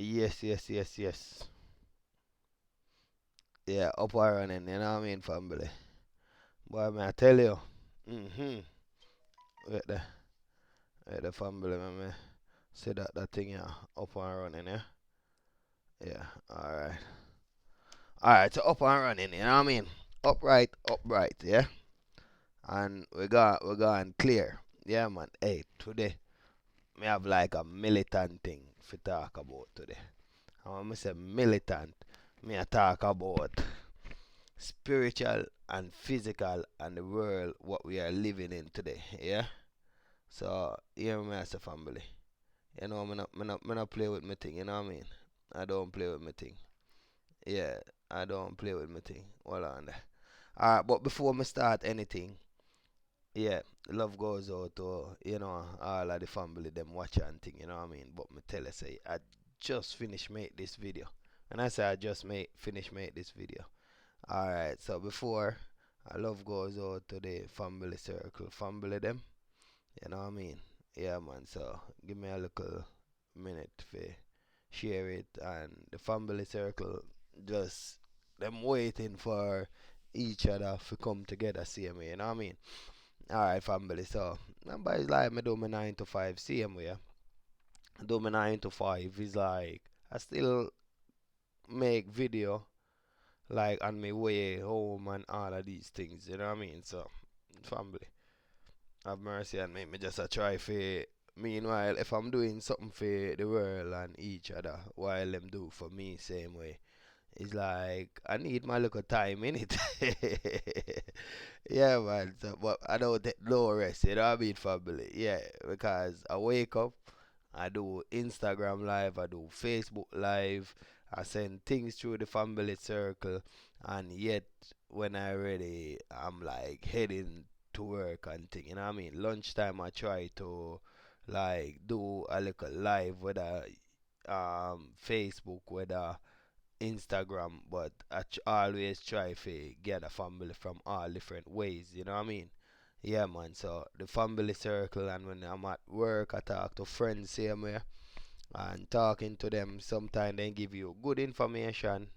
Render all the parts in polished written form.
Yes, yes, yes, yes. Yeah, up and running, you know what I mean, family. Boy, may I tell you. Mm-hmm. Wait there. Wait the family, man. See that thing, yeah. Up and running, yeah? Yeah, alright. Alright, so up and running, you know what I mean? Upright, upright, yeah? And we're going clear. Yeah, man. Hey, today, me have like a militant thing to talk about today. And when I say militant, me I talk about spiritual and physical and the world what we are living in today. Yeah. So hear me as a family. You know, me not play with my thing. You know what I mean? I don't play with my thing. Yeah, I don't play with my thing. Hold on there. Alright, but before me start anything, yeah, love goes out to all of the family them watch and thing. You know what I mean? But me tell you say I just finished make this video. And I say I just finish make this video. Alright, so before love goes out to the family circle, family them, you know what I mean? Yeah man, so give me a little minute for share it and the family circle just them waiting for each other to come together same way, you know what I mean? Alright family, so number is like me do my 9 to 5 same way. Do my 9 to 5 is like I still make video like on my way home and all of these things, you know what I mean? So, family, have mercy and make me just a try for. Meanwhile, if I'm doing something for the world and each other, while them do for me same way, it's like I need my little time in it. Yeah, man. So, but I don't take no rest. You know what I mean, family? Yeah, because I wake up, I do Instagram live, I do Facebook live, I send things through the family circle, and yet when I ready, I'm like heading to work and thing. You know what I mean? Lunchtime, I try to like do a little live, whether Facebook, whether Instagram, but always try to get a family from all different ways, you know what I mean? Yeah, man. So the family circle, and when I'm at work, I talk to friends same way, and talking to them. Sometimes they give you good information,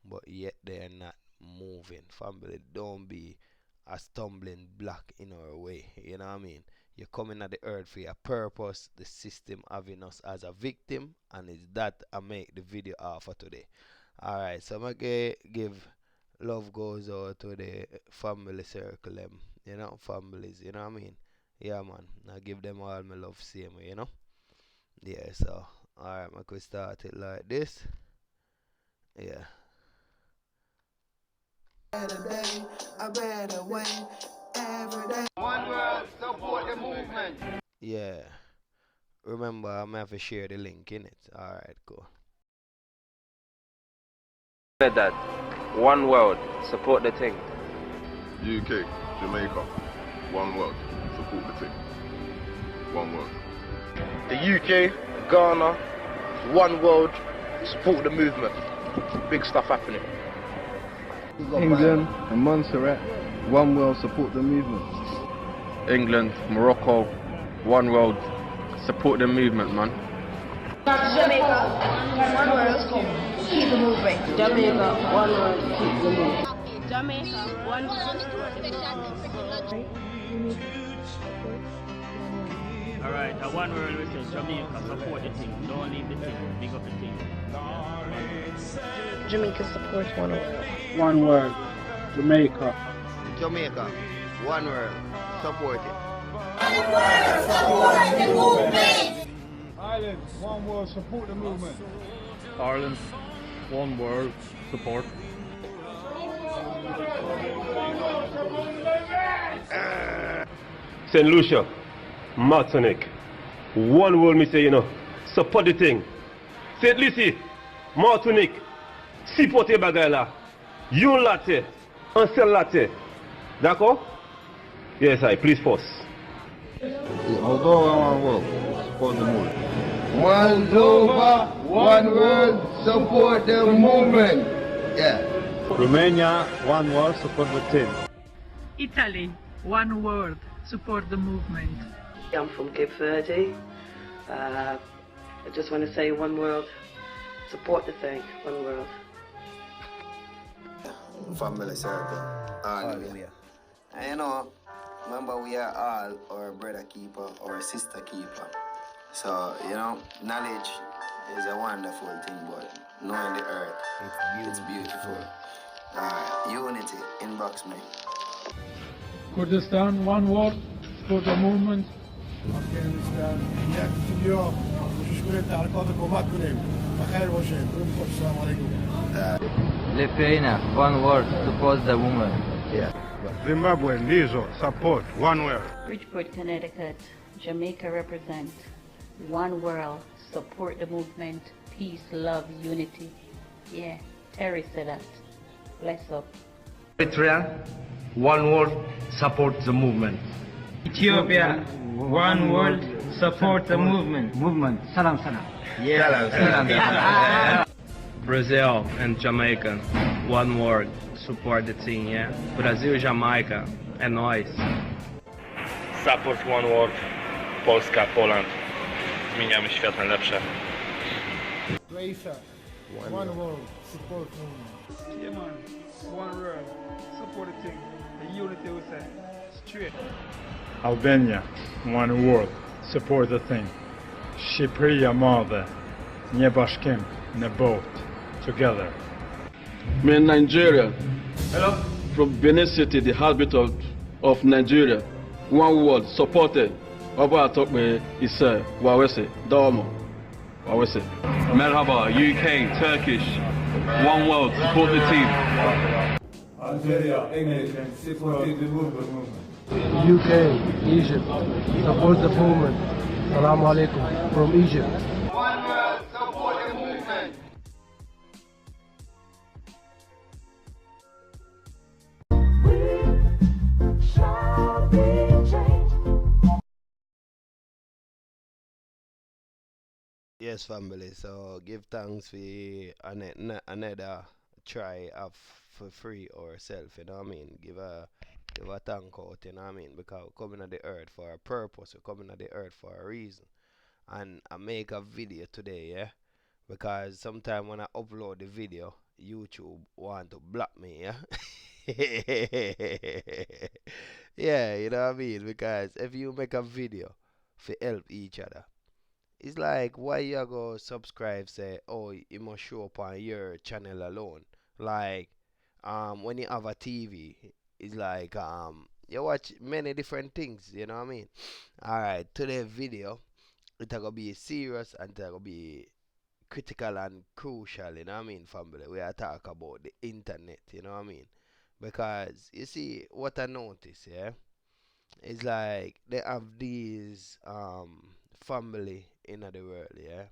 but yet they're not moving. Family, don't be a stumbling block in our way. You know what I mean? You're coming at the earth for a purpose. The system having us as a victim, and it's that I make the video offer today. Alright, so I'm gonna give love goes out to the family circle, them, families, you know what I mean? Yeah, man. I give them all my love, same way, you know? Yeah, so, alright, I could start it like this. Yeah. One world, support the movement. Yeah. Remember, I'm gonna have to share the link in it. Alright, cool. Said that. One world, support the thing. UK, Jamaica, one world, support the team. One world. The UK, Ghana, one world, support the movement. Big stuff happening. England and Montserrat, one world, support the movement. England, Morocco, one world, support the movement, man. Jamaica, one world, keep the moving. Jamaica, one world, keep the moving. Jamaica, one world. Alright, one world we say Jamaica, support the thing, don't leave the thing, big up the thing. Jamaica supports one world. One world, Jamaica. Jamaica, one world, support it. One world, support the movement. Ireland, one world, support the movement. Ireland, one world, support. St. Lucia, Martinique, one world, me say, support the thing. St. Lucie, Martinique, supportez bagay la. Yon latte, un seul latte. D'accord? Yes, I please force. Moldova, one world, support the movement. Moldova, one world, support the movement. Yeah. Romania, one world, support the team. Italy, one world, support the movement. I'm from Cape Verde. I just want to say one world, Support the thing, One World. Family circle. Hallelujah. And you know, remember we are all our brother keeper, our sister keeper. So, you know, knowledge is a wonderful thing, but knowing the earth, it's beautiful. Unity, inbox me. Kurdistan, one word, support the movement. افغانستان یک اليوم مشكلة تعرفات الحكومات كلهم بخير وشيء السلام عليكم. Lithuania, one word, support the woman. Zimbabwe, Lizo, support, one word. Bridgeport, Connecticut, Jamaica represent. One world, support the movement, peace, love, unity. Yeah, Terry said that. Bless up. Eritrea, one world, support the movement. Ethiopia, one world, support the movement. Movement, salam salam. Yeah. Salam. Brazil and Jamaica, one word, support the team, yeah? Brasil e Jamaica, é nóis. Support one word, Polska, Poland. Zmieniamy świat na lepsze. Croatia, one world, support movement. Yeah, man. One word, support the thing. The unity we say. Straight. Albania, one word, support the thing. Shqipëria Madhe, një bashkim në botë, together. Me Nigeria. Hello. From Benin City, the heartbeat of Nigeria. One word, supported. Baba talk me ise, wawese, damo. Wawese. Merhaba, UK, Turkish. One world, support the team. Algeria, English, support the movement. UK, Egypt, support the movement. Assalamu alaikum from Egypt. One world, support the movement. Yes, family. So give thanks for another try of for free ourselves. You know what I mean? Give a thank out. You know what I mean? Because we're coming to the earth for a purpose. We're coming to the earth for a reason. And I make a video today, yeah. Because sometimes when I upload the video, YouTube want to block me, yeah. Yeah, you know what I mean? Because if you make a video for help each other, it's like why you go subscribe say, oh, it must show up on your channel alone. Like when you have a TV, it's like you watch many different things, you know what I mean? Alright, today's video it's gonna be serious and it's gonna be critical and crucial, you know what I mean, family. We are talk about the internet, you know what I mean? Because you see what I notice, yeah, it's like they have these family in the world, yeah.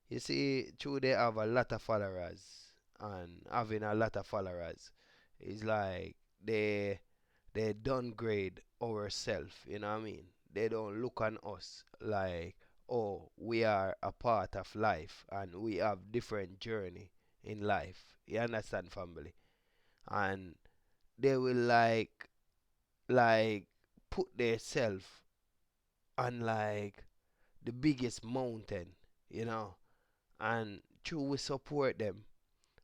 You see, true they have a lot of followers and having a lot of followers is like they downgrade ourselves, you know what I mean? They don't look on us like, oh, we are a part of life and we have different journey in life. You understand, family? And they will like put themselves on like the biggest mountain, you know, and true we support them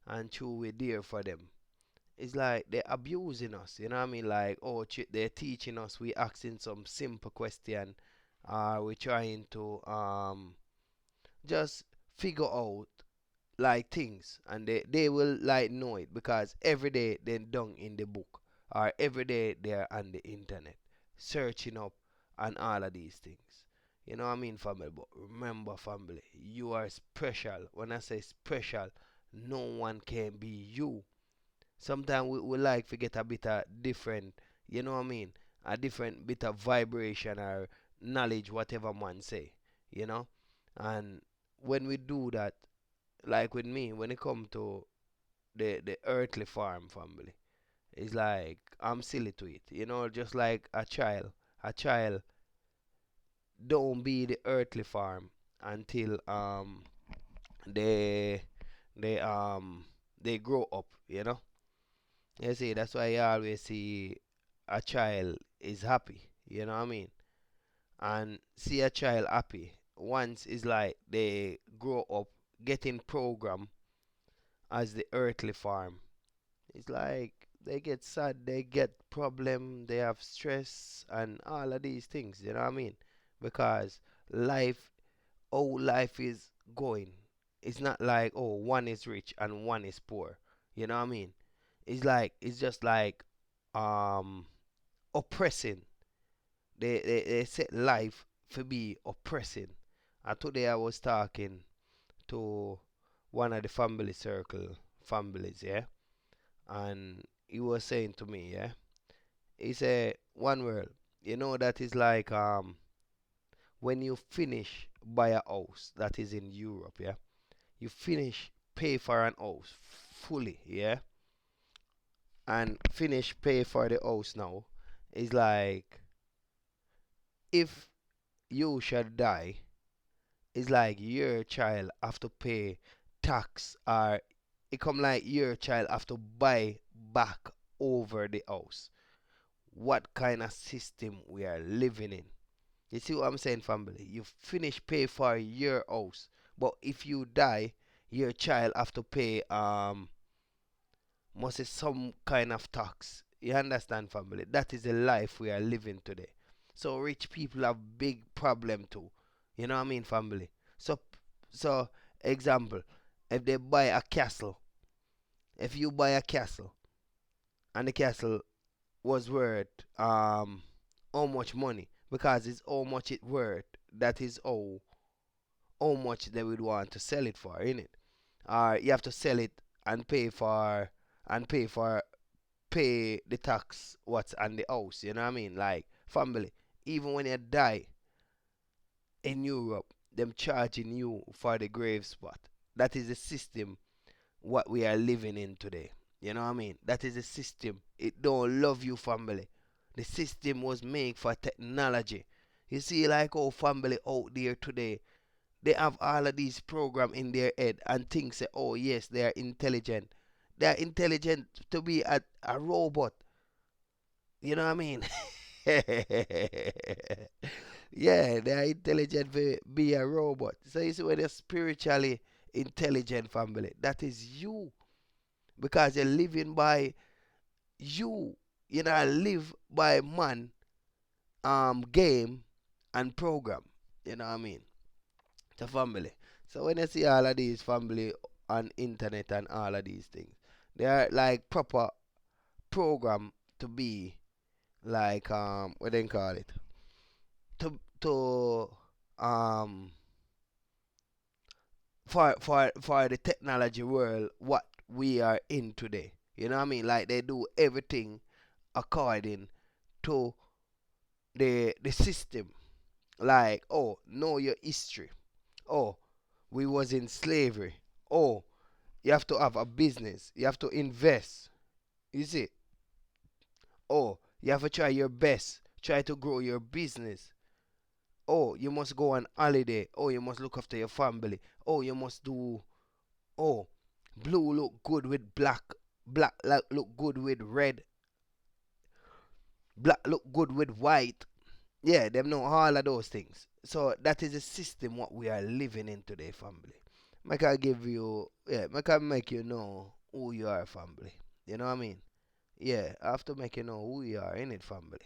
and true we there for them. It's like they're abusing us, you know what I mean? Like, oh, they're teaching us, we asking some simple question, we're trying to just figure out like things, and they will like know it because every day they're done in the book or every day they're on the internet searching up and all of these things. You know what I mean, family? But remember, family, you are special. When I say special, no one can be you. Sometimes we like to get a bit of different, you know what I mean? A different bit of vibration or knowledge, whatever man say, you know? And when we do that, like with me, when it come to the earthly farm family, it's like I'm silly to it, you know, just like a child. A child don't be the earthly farm until they they grow up, you know. You see, that's why you always see a child is happy, you know what I mean? And see a child happy once it's like they grow up, getting programmed as the earthly form. It's like they get sad, they get problem, they have stress and all of these things, you know what I mean? Because life, how life is going, it's not like, oh, one is rich and one is poor. You know what I mean? It's just like um oppressing. They set life to be oppressing. And today I was talking to one of the family circle families, yeah, and he was saying to me, yeah, he said, one world, you know that is like when you finish buy a house that is in Europe, yeah, you finish pay for an house fully, yeah, and finish pay for the house now, is like if you should die, it's like your child have to pay tax, or it come like your child have to buy back over the house. What kind of system we are living in? You see what I'm saying, family? You finish pay for your house, but if you die, your child have to pay must say some kind of tax. You understand, family? That is the life we are living today. So rich people have big problem too. You know what I mean, family? So so example, if they buy a castle, if you buy a castle and the castle was worth how much money, because it's how much it worth, that is how much they would want to sell it for, innit? Or you have to sell it and pay for pay the tax what's on the house, you know what I mean? Like family, even when you die in Europe, them charging you for the grave spot. That is the system what we are living in today. You know what I mean? That is the system. It don't love you, family. The system was made for technology. You see, like our family out there today, they have all of these program in their head and think say, oh yes, they are intelligent. They are intelligent to be a robot. You know what I mean? Yeah, they are intelligent to be a robot. So you see when you're spiritually intelligent, family, that is you. Because you're living by you. You know, live by man, game and program. You know what I mean? The family. So when you see all of these family on internet and all of these things, they are like proper program to be like what they call it? To um for the technology world what we are in today. You know what I mean? Like they do everything according to the system. Like, oh, know your history. Oh, we was in slavery. Oh, you have to have a business. You have to invest. You see? Oh, you have to try your best. Try to grow your business. Oh, you must go on holiday. Oh, you must look after your family. Oh, you must do. Oh, blue look good with black. Black look good with red. Black look good with white. Yeah, them know all of those things. So that is the system what we are living in today, family. Make I give you, yeah, make I make you know who you are, family. You know what I mean? Yeah, I have to make you know who you are in it, family.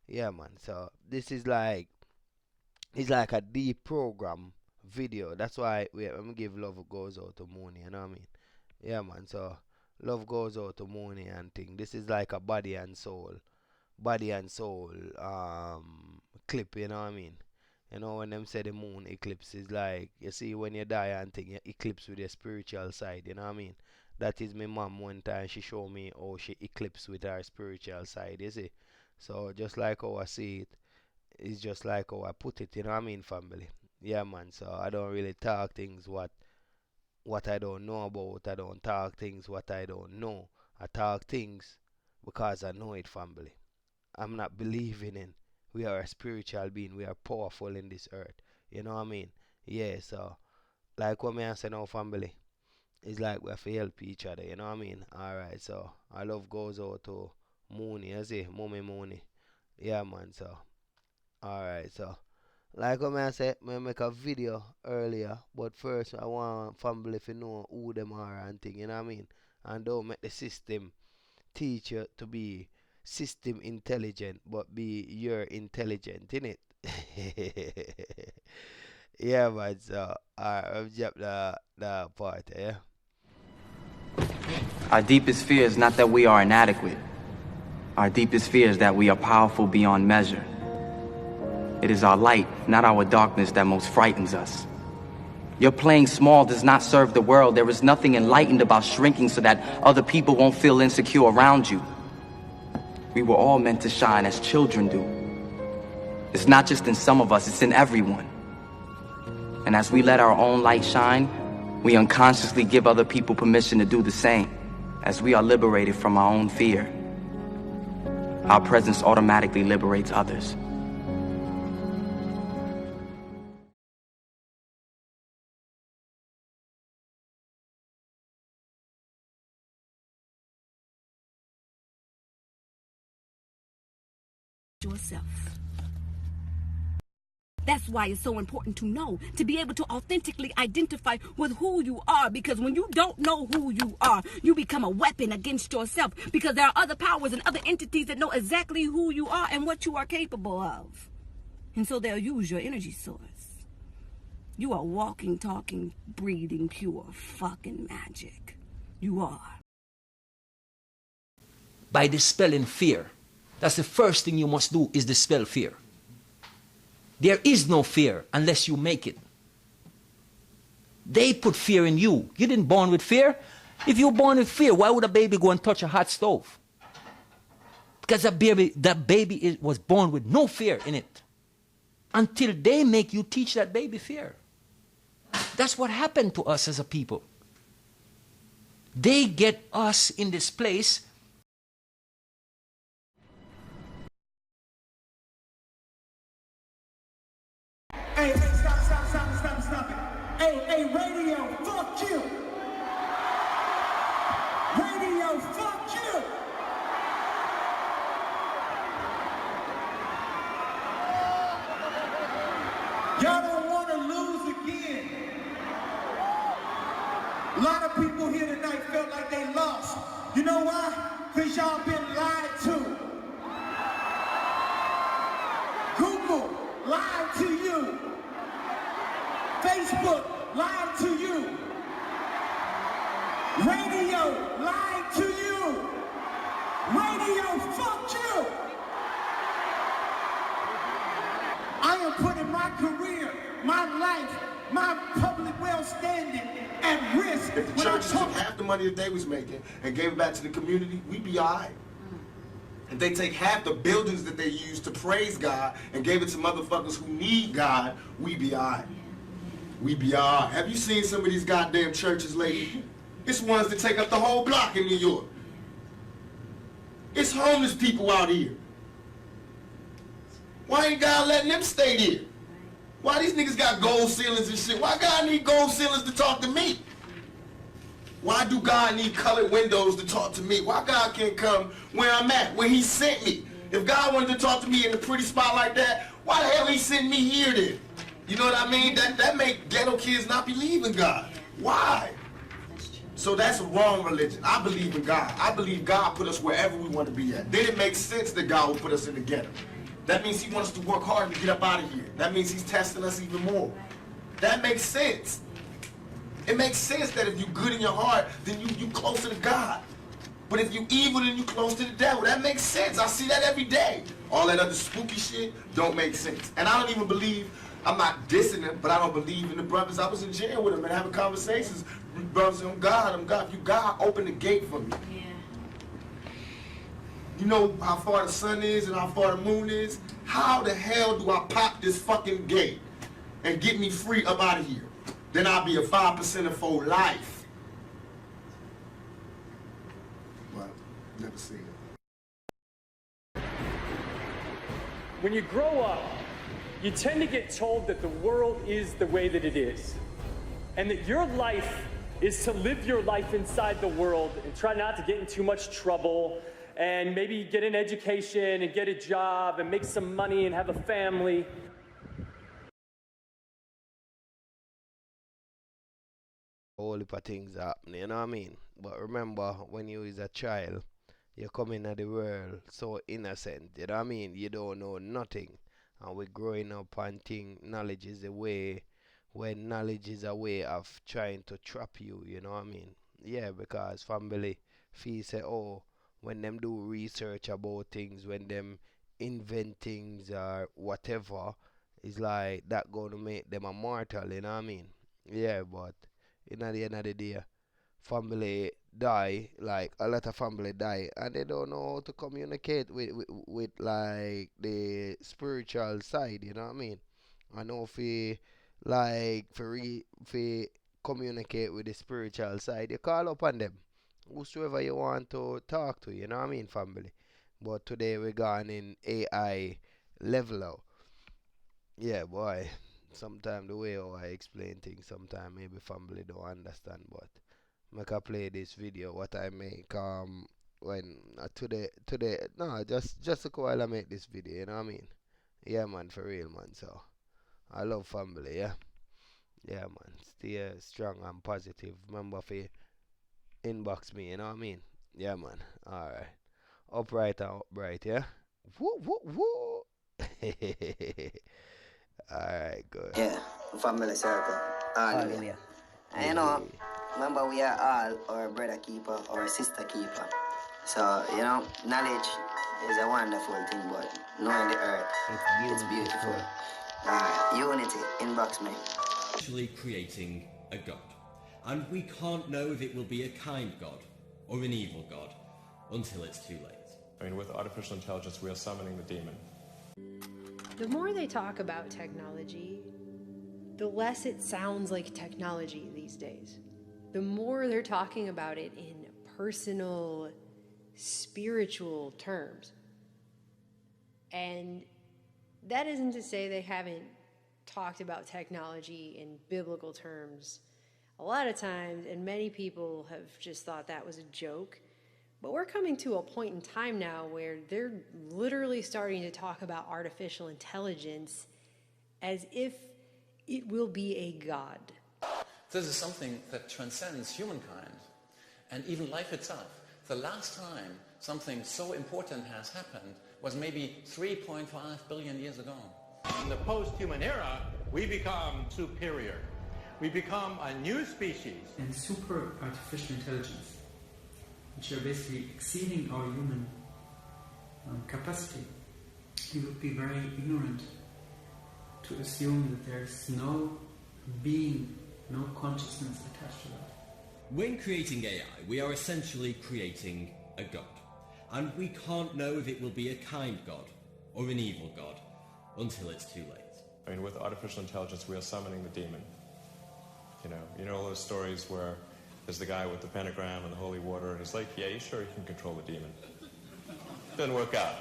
Yeah, man. So this is like, it's like a deep program video. That's why I'm gonna give love goes out to Mooney. You know what I mean? Yeah, man. So love goes out to Mooney and thing. This is like a body and soul clip, you know what I mean? You know when them say the moon eclipse is like you see when you die and thing you eclipse with your spiritual side, you know what I mean? That is my mom one time she showed me how she eclipse with her spiritual side, you see? So just like how I see it, it's just like how I put it, you know what I mean, family? Yeah man, so I don't really talk things what I don't know about. I don't talk things what I don't know. I talk things because I know it, family. I'm not believing in. We are a spiritual being. We are powerful in this earth. You know what I mean? Yeah, so like what me I say now, family, it's like we have to help each other. You know what I mean? Alright, so our love goes out to Mooney, you see? Mommy Mooney. Yeah, man, so. Alright, so Like what I said, I make a video earlier, but first I want family to know who them are and thing, you know what I mean? And don't make the system teach you to be system intelligent, but be your intelligent, innit? Yeah, but so I've dropped the part, yeah. Our deepest fear is not that we are inadequate. Our deepest fear is that we are powerful beyond measure. It is our light, not our darkness, that most frightens us. Your playing small does not serve the world. There is nothing enlightened about shrinking so that other people won't feel insecure around you. We were all meant to shine as children do. It's not just in some of us, it's in everyone. And as we let our own light shine, we unconsciously give other people permission to do the same. As we are liberated from our own fear, our presence automatically liberates others. Yourself. That's why it's so important to know, to be able to authentically identify with who you are, because when you don't know who you are, you become a weapon against yourself, because there are other powers and other entities that know exactly who you are and what you are capable of. And so they'll use your energy source. You are walking, talking, breathing pure fucking magic. You are. By dispelling fear. That's the first thing you must do, is dispel fear. There is no fear unless you make it. They put fear in you. You didn't born with fear. If you were born with fear, why would a baby go and touch a hot stove? Because that baby was born with no fear in it. Until they make you teach that baby fear. That's what happened to us as a people. They get us in this place. Hey, stop it. Hey, radio, fuck you. Radio, fuck you. Y'all don't want to lose again. A lot of people here tonight felt like they lost. You know why? Because y'all been lied to. Google lied to you. Facebook lied to you. Radio lied to you. Radio, fuck you. I am putting my career, my life, my public well-standing at risk. If the churches took half the money that they was making and gave it back to the community, we'd be all right. If they take half the buildings that they use to praise God and gave it to motherfuckers who need God, we'd be all right. We be all right. Have you seen some of these goddamn churches lately? It's ones that take up the whole block in New York. It's homeless people out here. Why ain't God letting them stay there? Why these niggas got gold ceilings and shit? Why God need gold ceilings to talk to me? Why do God need colored windows to talk to me? Why God can't come where I'm at, where he sent me? If God wanted to talk to me in a pretty spot like that, why the hell he sent me here then? You know what I mean? That make ghetto kids not believe in God. Why? So that's a wrong religion. I believe in God. I believe God put us wherever we want to be at. Then it makes sense that God will put us in the ghetto. That means he wants us to work hard to get up out of here. That means he's testing us even more. That makes sense. It makes sense that if you're good in your heart, then you closer to God. But if you evil, then you close to the devil. That makes sense. I see that every day. All that other spooky shit don't make sense. And I don't even believe, I'm not dissing them, but I don't believe in the brothers. I was in jail with them and having conversations. Brothers, I'm God. If you God, open the gate for me. Yeah. You know how far the sun is and how far the moon is? How the hell do I pop this fucking gate and get me free up out of here? Then I'll be a 5% for life. But never seen it. When you grow up, you tend to get told that the world is the way that it is, and that your life is to live your life inside the world and try not to get in too much trouble and maybe get an education and get a job and make some money and have a family. whole heap of things happen, you know what I mean? But remember, when you is a child, you come into the world so innocent, you know what I mean? You don't know nothing. And we growing up and think knowledge is a way, when knowledge is a way of trying to trap you, you know what I mean? Yeah, because family feel say, oh, when them do research about things, when them invent things or whatever, it's like that gonna make them immortal, you know what I mean? Yeah, but in the end of the day, family die, like a lot of family die, and they don't know how to communicate with like the spiritual side, you know what I mean? I know if you like if you communicate with the spiritual side, you call upon them. Whosoever you want to talk to, you know what I mean, family. But today we're gone in AI level out. Yeah, boy. Sometimes the way how I explain things, sometimes maybe family don't understand, but make I play this video what I make when today no just a while I make this video, you know what I mean? Yeah man, for real man. So I love family, yeah. Yeah man. Stay strong and positive. Remember if you inbox me, you know what I mean? Yeah man. Alright. Upright and upright, yeah? Woo woo woo. Alright, good. Yeah, family circle. Hallelujah. And you know, remember we are all our brother keeper or sister keeper. So, you know, knowledge is a wonderful thing, but knowing the earth, it's beautiful. Unity, inbox me. Actually creating a God. And we can't know if it will be a kind God or an evil God until it's too late. I mean, with artificial intelligence, we are summoning the demon. The more they talk about technology, the less it sounds like technology these days. The more they're talking about it in personal, spiritual terms. And that isn't to say they haven't talked about technology in biblical terms a lot of times, and many people have just thought that was a joke. But we're coming to a point in time now where they're literally starting to talk about artificial intelligence as if it will be a god. This is something that transcends humankind and even life itself. The last time something so important has happened was maybe 3.5 billion years ago. In the post-human era, we become superior. We become a new species. And super artificial intelligence, which are basically exceeding our human capacity. We would be very ignorant to assume that there's no being, no consciousness attached to that. When creating AI, we are essentially creating a God. And we can't know if it will be a kind God or an evil God until it's too late. I mean, with artificial intelligence, we are summoning the demon. You know those stories where there's the guy with the pentagram and the holy water, and he's like, yeah, you sure you can control the demon. Doesn't work out.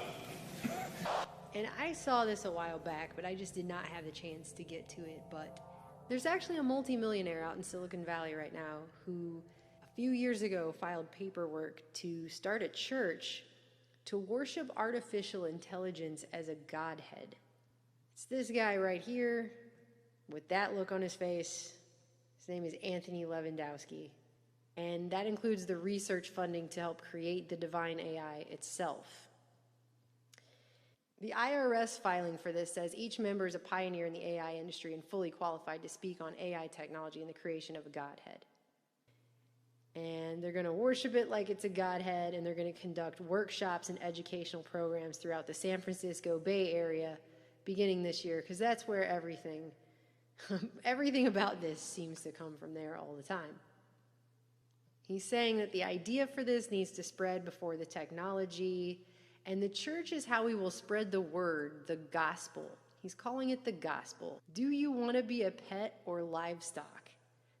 And I saw this a while back, but I just did not have the chance to get to it. But there's actually a multimillionaire out in Silicon Valley right now who a few years ago filed paperwork to start a church to worship artificial intelligence as a godhead. It's this guy right here with that look on his face. His name is Anthony Lewandowski. And that includes the research funding to help create the divine AI itself. The IRS filing for this says each member is a pioneer in the AI industry and fully qualified to speak on AI technology and the creation of a godhead. And they're going to worship it like it's a godhead, and they're going to conduct workshops and educational programs throughout the San Francisco Bay Area beginning this year, because that's where everything about this seems to come from there all the time. He's saying that the idea for this needs to spread before the technology, and the church is how we will spread the word, the gospel. He's calling it the gospel. Do you want to be a pet or livestock?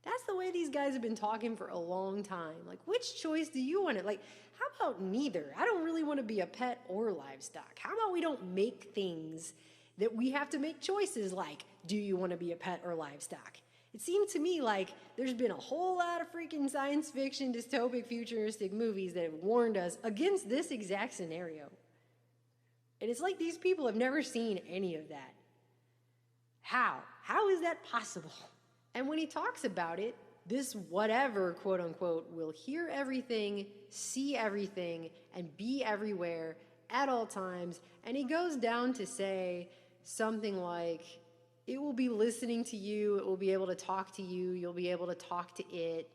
That's the way these guys have been talking for a long time. Like, which choice do you want to, like, how about neither? I don't really want to be a pet or livestock. How about we don't make things that we have to make choices like, do you want to be a pet or livestock? It seemed to me like there's been a whole lot of freaking science fiction, dystopic, futuristic movies that have warned us against this exact scenario. And it's like these people have never seen any of that. How? How is that possible? And when he talks about it, this whatever, quote unquote, will hear everything, see everything, and be everywhere at all times. And he goes down to say something like, it will be listening to you, it will be able to talk to you, you'll be able to talk to it.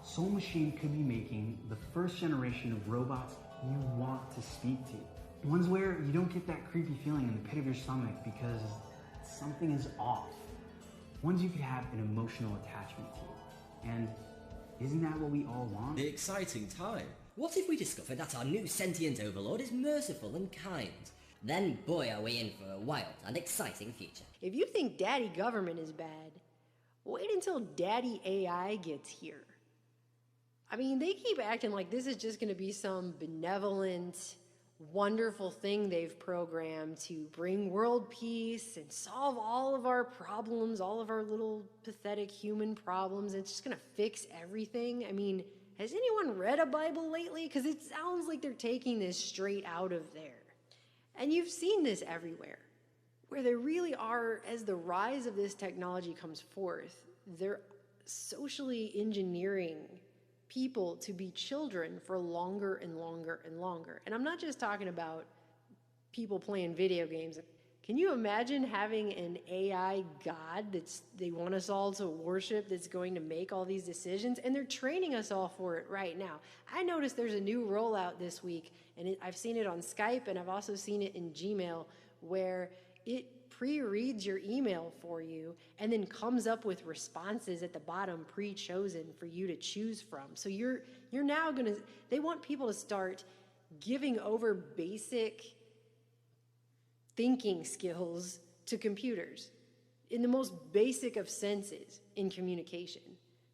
Soul Machine could be making the first generation of robots you want to speak to. Ones where you don't get that creepy feeling in the pit of your stomach because something is off. Ones you could have an emotional attachment to. And isn't that what we all want? The exciting time. What if we discover that our new sentient overlord is merciful and kind? Then boy are we in for a wild and exciting future. If you think daddy government is bad, wait until daddy AI gets here. I mean, they keep acting like this is just going to be some benevolent, wonderful thing they've programmed to bring world peace and solve all of our problems, all of our little pathetic human problems. It's just going to fix everything. I mean, has anyone read a Bible lately? Because it sounds like they're taking this straight out of there. And you've seen this everywhere, where there really are, as the rise of this technology comes forth, they're socially engineering people to be children for longer and longer and longer. And I'm not just talking about people playing video games. Can you imagine having an AI god they want us all to worship, that's going to make all these decisions? And they're training us all for it right now. I noticed there's a new rollout this week, and I've seen it on Skype, and I've also seen it in Gmail, where it pre-reads your email for you and then comes up with responses at the bottom pre-chosen for you to choose from. So you're now gonna, they want people to start giving over basic thinking skills to computers in the most basic of senses in communication.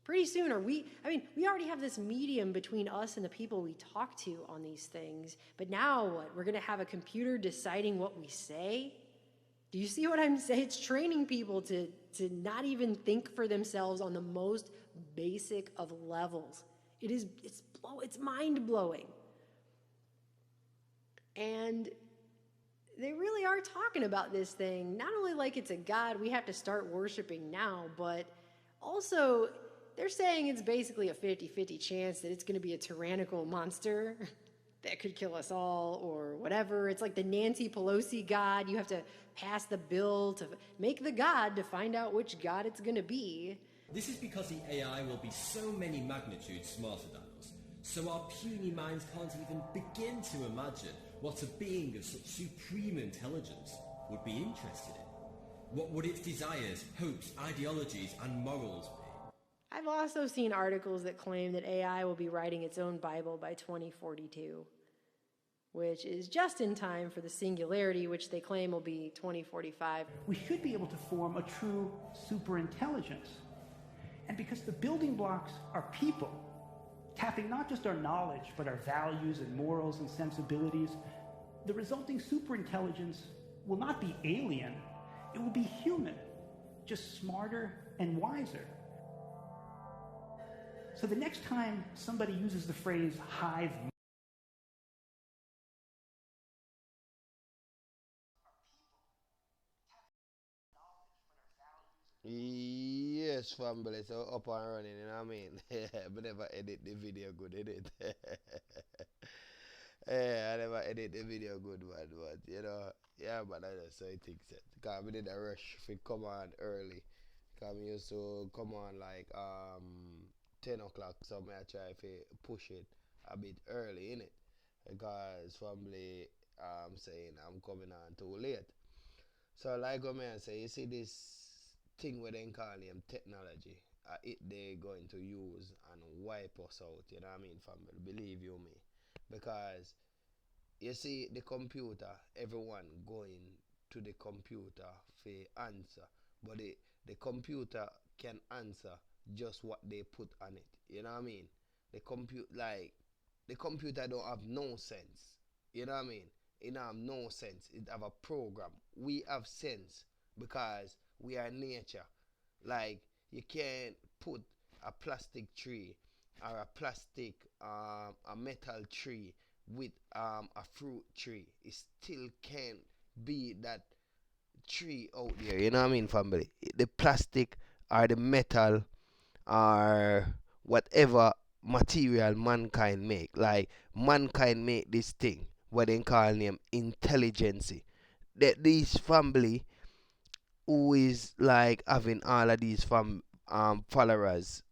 Pretty soon we already have this medium between us and the people we talk to on these things, but now what? We're gonna have a computer deciding what we say? Do you see what I'm saying? It's training people to not even think for themselves on the most basic of levels. It's mind-blowing. And they really are talking about this thing, not only like it's a god we have to start worshiping now, but also they're saying it's basically a 50-50 chance that it's going to be a tyrannical monster that could kill us all or whatever. It's like the Nancy Pelosi god. You have to pass the bill to make the god to find out which god it's going to be. This is because the AI will be so many magnitudes smarter than us, so our puny minds can't even begin to imagine what a being of such supreme intelligence would be interested in. What would its desires, hopes, ideologies, and morals be? I've also seen articles that claim that AI will be writing its own Bible by 2042, which is just in time for the singularity, which they claim will be 2045. We should be able to form a true superintelligence. And because the building blocks are people, tapping not just our knowledge, but our values and morals and sensibilities, the resulting superintelligence will not be alien, it will be human, just smarter and wiser. So the next time somebody uses the phrase hive yes, family, so up and running, you know what I mean? But never edit the video good, edit. Yeah, I never edit the video good, but you know, yeah, but I just say things that. Because we did a rush if we come on early. Because we used to come on like 10 o'clock, so I try to push it a bit early, innit? Because family saying I'm coming on too late. So like what I say, you see this thing where they call them technology, it they going to use and wipe us out, you know what I mean, family? Believe you me. Because you see the computer, everyone going to the computer for answer, but the computer can answer just what they put on it, you know what I mean? The computer don't have no sense, you know what I mean? It have no sense. It have a program. We have sense because we are nature. Like you can't put a plastic tree or a plastic a metal tree with a fruit tree. It still can't be that tree out there, you know what I mean, family? The plastic or the metal or whatever material mankind make. Like mankind make this thing, what they call name intelligence. That these family who is like having all of these followers,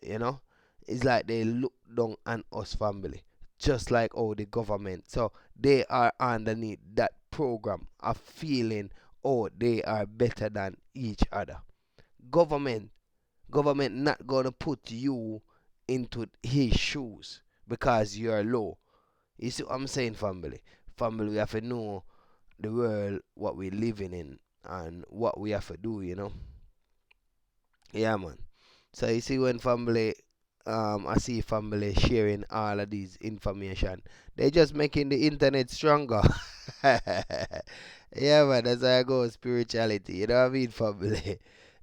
you know, it's like they look down on us family, just like all the government. So they are underneath that program of feeling, oh, they are better than each other. Government not gonna put you into his shoes because you're low. You see what I'm saying, family? Family, we have to know the world what we're living in and what we have to do, you know. Yeah, man. So you see when family, I see family sharing all of these information, they're just making the internet stronger. Yeah, man, that's how I go spirituality. You know what I mean, family?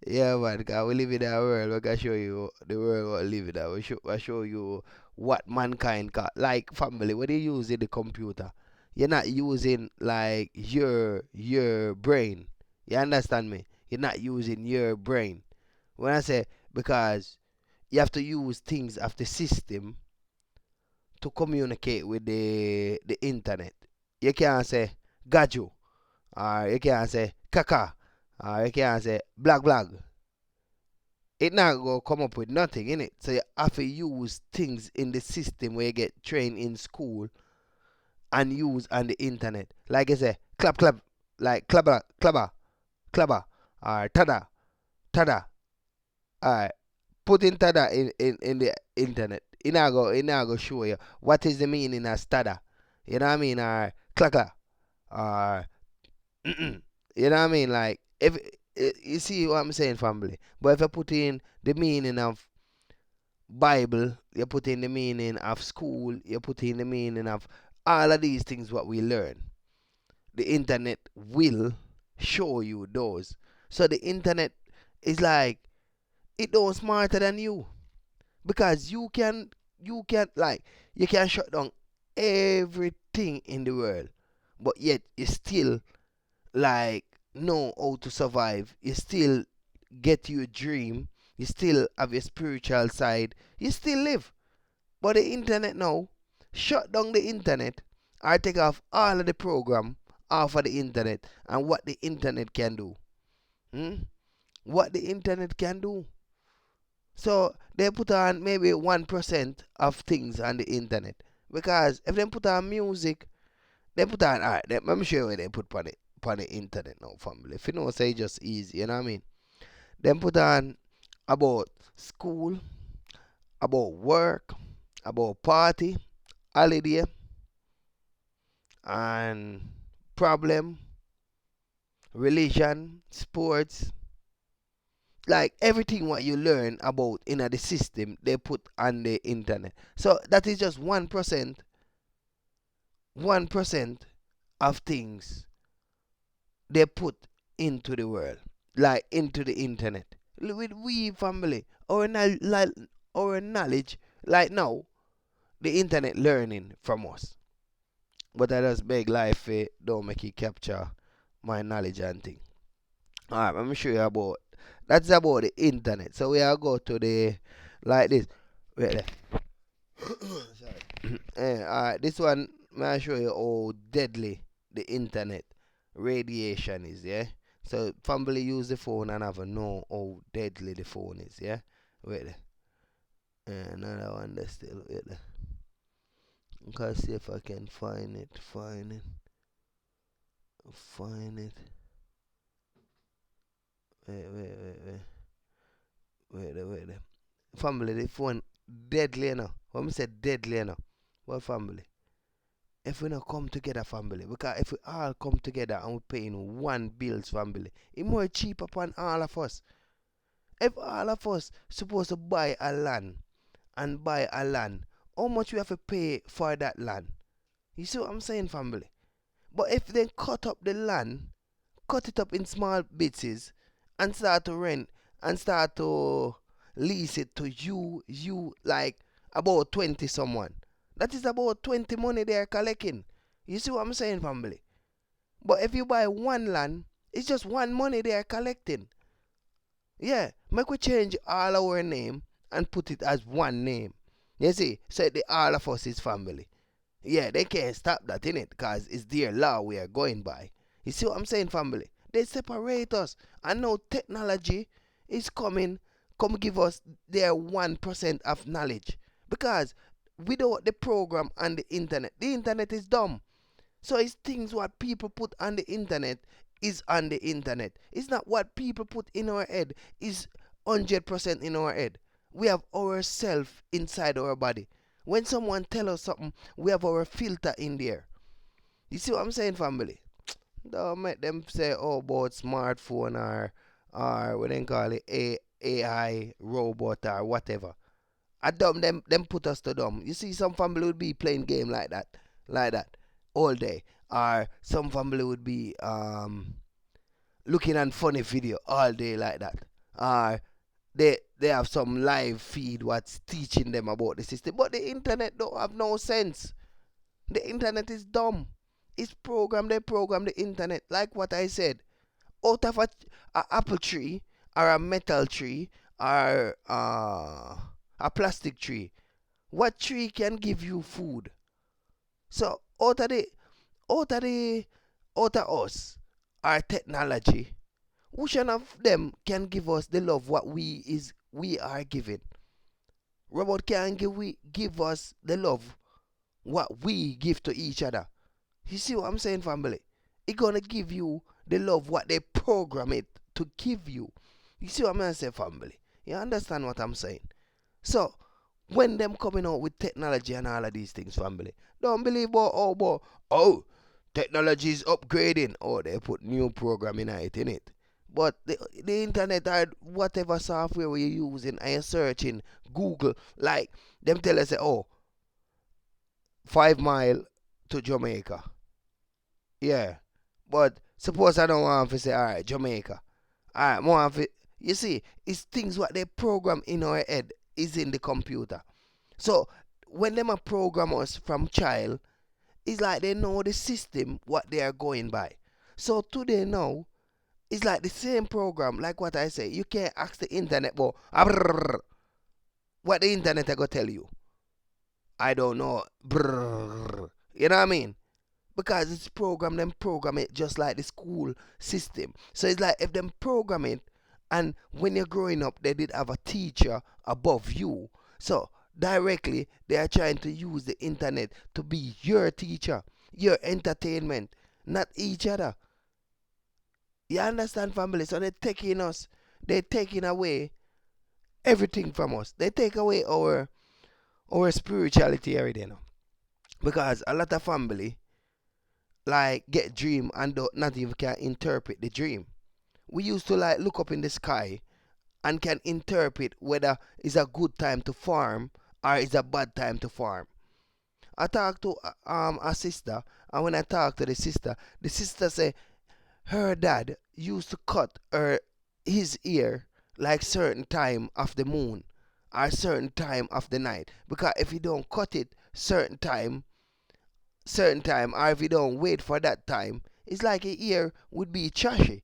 Yeah, man, because we live in a world. We can show you the world we live in. We show you what mankind got. Like family, when you use the computer, you're not using like your brain. You understand me? You're not using your brain. When I say, because you have to use things of the system to communicate with the internet. You can't say gaju, or you can't say kaka, or you can't say black. It not gonna come up with nothing in it. So you have to use things in the system where you get trained in school and use on the internet. Like I say, clap, like clabber, or tada. Alright. Put in tada in the internet. It not go show you what is the meaning of stada. You know what I mean? Or clacka. Or you know what I mean? Like if you see what I'm saying, family. But if you put in the meaning of Bible, you put in the meaning of school, you put in the meaning of all of these things what we learn, the internet will show you those. So the internet is like, it don't smarter than you, because you can shut down everything in the world, but yet you still like know how to survive. You still get your dream. You still have your spiritual side. You still live. But the internet now, shut down the internet or take off all of the program off of the internet, and what the internet can do. What the internet can do. So they put on maybe 1% of things on the internet. Because if they put on music, they put on, alright, let me show you where they put on the internet now, family. If you know, say just easy, you know what I mean? Then put on about school, about work, about party, holiday, and problem, religion, sports. Like everything what you learn about in the system, they put on the internet. So that is just 1%. 1% of things they put into the world, like into the internet. With we family, our knowledge, like now, the internet learning from us. But I just beg life, don't make it capture my knowledge and thing. Alright, let me show you about, that's about the internet. So we are go to the, like this. Wait there. Sorry. Alright, this one, I'll show you how deadly the internet radiation is, yeah? So family use the phone and have a know how deadly the phone is, yeah? Wait there. Another one that's still, wait there. Okay, see if I can find it. Wait there. Family, the phone deadly now. When I say deadly now, what family? If we not come together, family, because if we all come together and we paying one bills, family, it's more cheap upon all of us. If all of us supposed to buy a land, how much we have to pay for that land? You see what I'm saying, family? But if they cut up the land, cut it up in small bits, and start to rent, and start to lease it to you like about 20 someone. That is about 20 money they are collecting. You see what I'm saying, family? But if you buy one land, it's just one money they are collecting. Yeah, make we change all our name and put it as one name. You see, so all of us is family. Yeah, they can't stop that, innit? Because it's their law we are going by. You see what I'm saying, family? They separate us. And now technology is come give us their 1% of knowledge. Because without the program and the internet is dumb. So it's things what people put on the internet is on the internet. It's not what people put in our head is 100% in our head. We have ourself inside our body. When someone tell us something, we have our filter in there. You see what I'm saying, family? Don't make them say, about smartphone or what they call it, AI, robot or whatever. I dumb them put us to dumb. You see, some family would be playing game like that, all day. Or some family would be looking at funny video all day like that. Or they have some live feed what's teaching them about the system. But the internet don't have no sense. The internet is dumb. It's programmed. They program the internet. Like what I said. Out of a apple tree or a metal tree or a plastic tree, what tree can give you food? So out of us, our technology, which one of them can give us the love what we are giving? Robot can give us the love what we give to each other. You see what I'm saying, family? It's gonna give you the love what they program it to give you. You see what I'm saying, family? You understand what I'm saying? So when them coming out with technology and all of these things, family, don't believe technology is upgrading. They put new programming in it. But the internet or whatever software we're using and you're searching, Google, like them tell us, 5 miles to Jamaica. Yeah. But suppose I don't want to say, alright, Jamaica. Alright, more of it. You see, it's things what they program in our head is in the computer. So when them a program us from child, it's like they know the system what they are going by. So today now, it's like the same program, like what I say. You can't ask the internet, what the internet are going to tell you. I don't know. You know what I mean? Because it's programmed, them program it just like the school system. So it's like if them program it, and when you're growing up, they did have a teacher above you. So directly, they are trying to use the internet to be your teacher, your entertainment, not each other. You understand, family? So they're taking away everything from us. They take away our spirituality every day now. Because a lot of family like get dream and not even can interpret the dream. We used to like look up in the sky and can interpret whether it's a good time to farm or it's a bad time to farm. I talked to a sister, and when I talked to the sister said her dad used to cut his ear like certain time of the moon or certain time of the night, because if you don't cut it certain time, or if you don't wait for that time, it's like a ear would be trashy.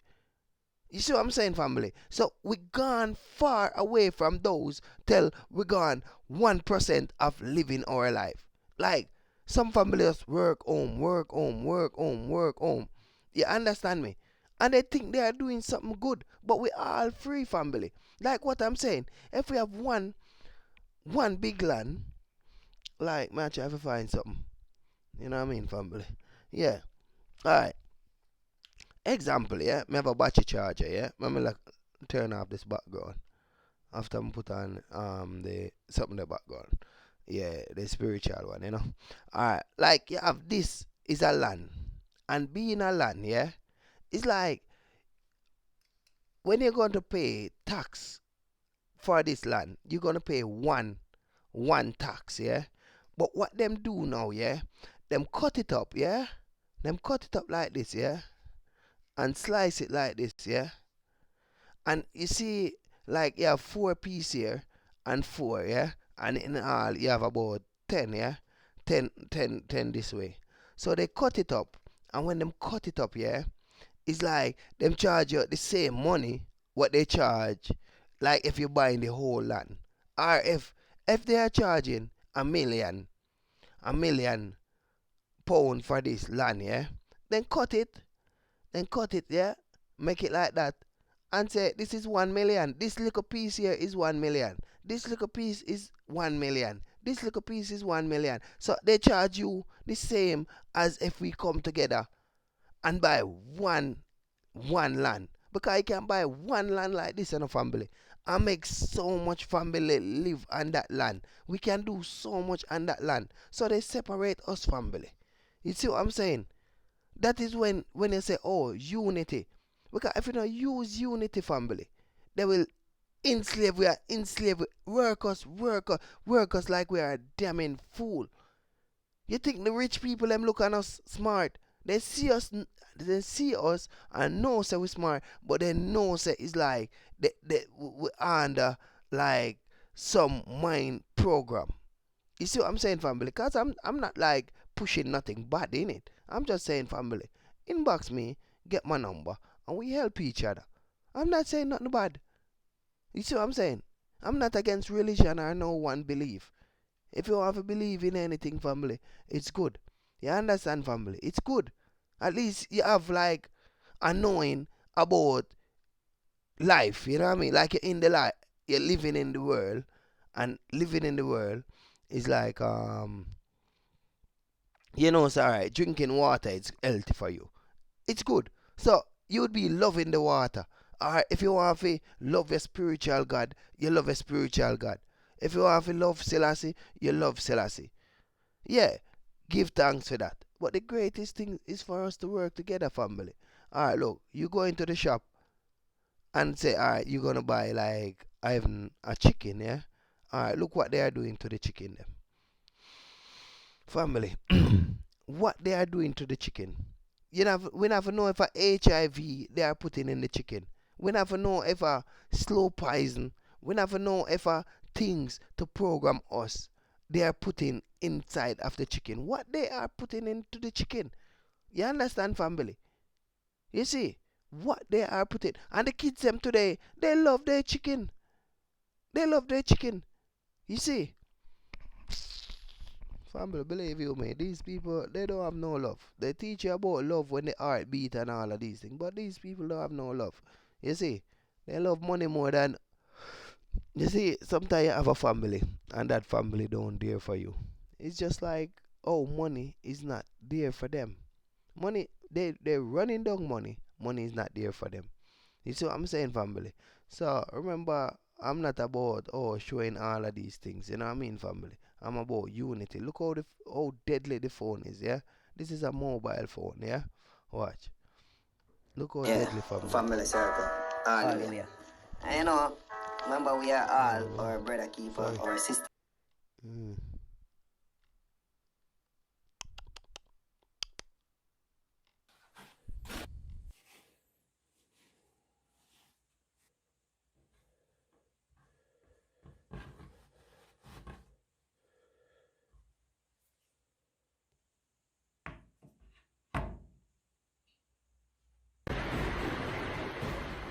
You see what I'm saying, family? So we gone far away from those till we gone 1% of living our life. Like some families work home. You understand me? And they think they are doing something good, but we all free, family. Like what I'm saying, if we have one big land, like man, try to find something. You know what I mean, family? Yeah. Alright. Example, yeah. Me have a battery charger, yeah. Let me like turn off this background. After I put on the background. Yeah, the spiritual one, you know. Alright. Like you have this is a land. And being a land, yeah, it's like when you're going to pay tax for this land, you're gonna pay one tax, yeah. But what them do now, yeah, them cut it up, yeah. Them cut it up like this, yeah, and slice it like this, yeah. And you see, like you have 4 pieces here and 4, yeah, and in all you have about 10, yeah, 10 this way. So they cut it up, and when them cut it up, yeah, it's like them charge you the same money what they charge like if you're buying the whole land. or if they are charging a million pound for this land, yeah, then cut it, yeah, make it like that, and say this is 1 million. This little piece here is 1 million. This little piece is 1 million. This little piece is 1 million. So they charge you the same as if we come together and buy one land. Because I can buy one land like this in a family and make so much family live on that land. We can do so much on that land. So they separate us family. You see what I'm saying? That is when they say, oh, unity. Because if you don't use unity family, they will enslave. We are enslaved. Work us like we are a damning fool. You think the rich people them look at us smart? They see us and know say we smart, but they know say it's like we under like some mind program. You see what I'm saying, family? Because I'm not like pushing nothing bad in it. I'm just saying, family, inbox me, get my number, and we help each other. I'm not saying nothing bad. You see what I'm saying? I'm not against religion or no one belief. If you have to believe in anything, family, it's good. You understand, family? It's good. At least you have like a knowing about life. You know what I mean? Like you're in the life, you're living in the world, and living in the world is like you know, it's alright. Drinking water is healthy for you. It's good. So you would be loving the water. Alright, if you want to love your spiritual God, you love a spiritual God. If you want to love Selassie, you love Selassie. Yeah, give thanks for that. But the greatest thing is for us to work together, family. Alright, look, you go into the shop and say, alright, you're going to buy like a chicken, yeah? Alright, look what they are doing to the chicken then. Family, what they are doing to the chicken. We never know if a HIV they are putting in the chicken. We never know if a slow poison. We never know if a things to program us they are putting inside of the chicken. What they are putting into the chicken. You understand, family? You see, what they are putting. And the kids them today, they love their chicken. They love their chicken. You see? Family, believe you me, these people, they don't have no love. They teach you about love when the heart beat and all of these things. But these people don't have no love. You see? They love money more than... You see, sometimes you have a family and that family don't there for you. It's just like, oh, money is not there for them. Money, they're running down money. Money is not there for them. You see what I'm saying, family? So, remember, I'm not about, showing all of these things. You know what I mean, family? I'm about unity. Look how deadly the phone is, yeah? This is a mobile phone, yeah? Watch. Look how deadly family circle. Hallelujah. And you know, remember we are all our brother keeper, our sister.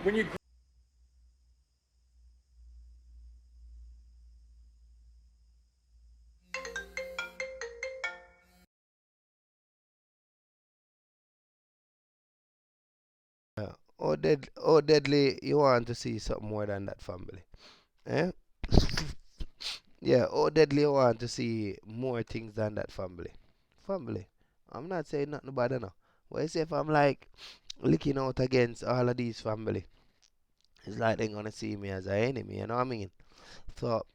When you How deadly you want to see something more than that, family? Eh? Yeah, how deadly you want to see more things than that, family? Family, I'm not saying nothing bad enough. But you see, if I'm like looking out against all of these family, it's like they're gonna see me as an enemy, you know what I mean? So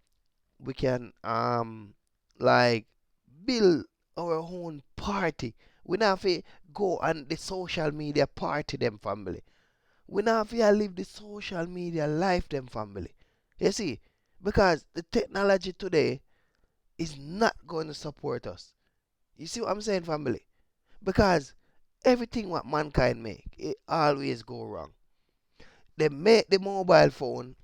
we can like build our own party. We not have to go on the social media party them family. We not have to live the social media life them family. You see? Because the technology today is not going to support us. You see what I'm saying, family? Because everything what mankind make, it always go wrong. They make the mobile phone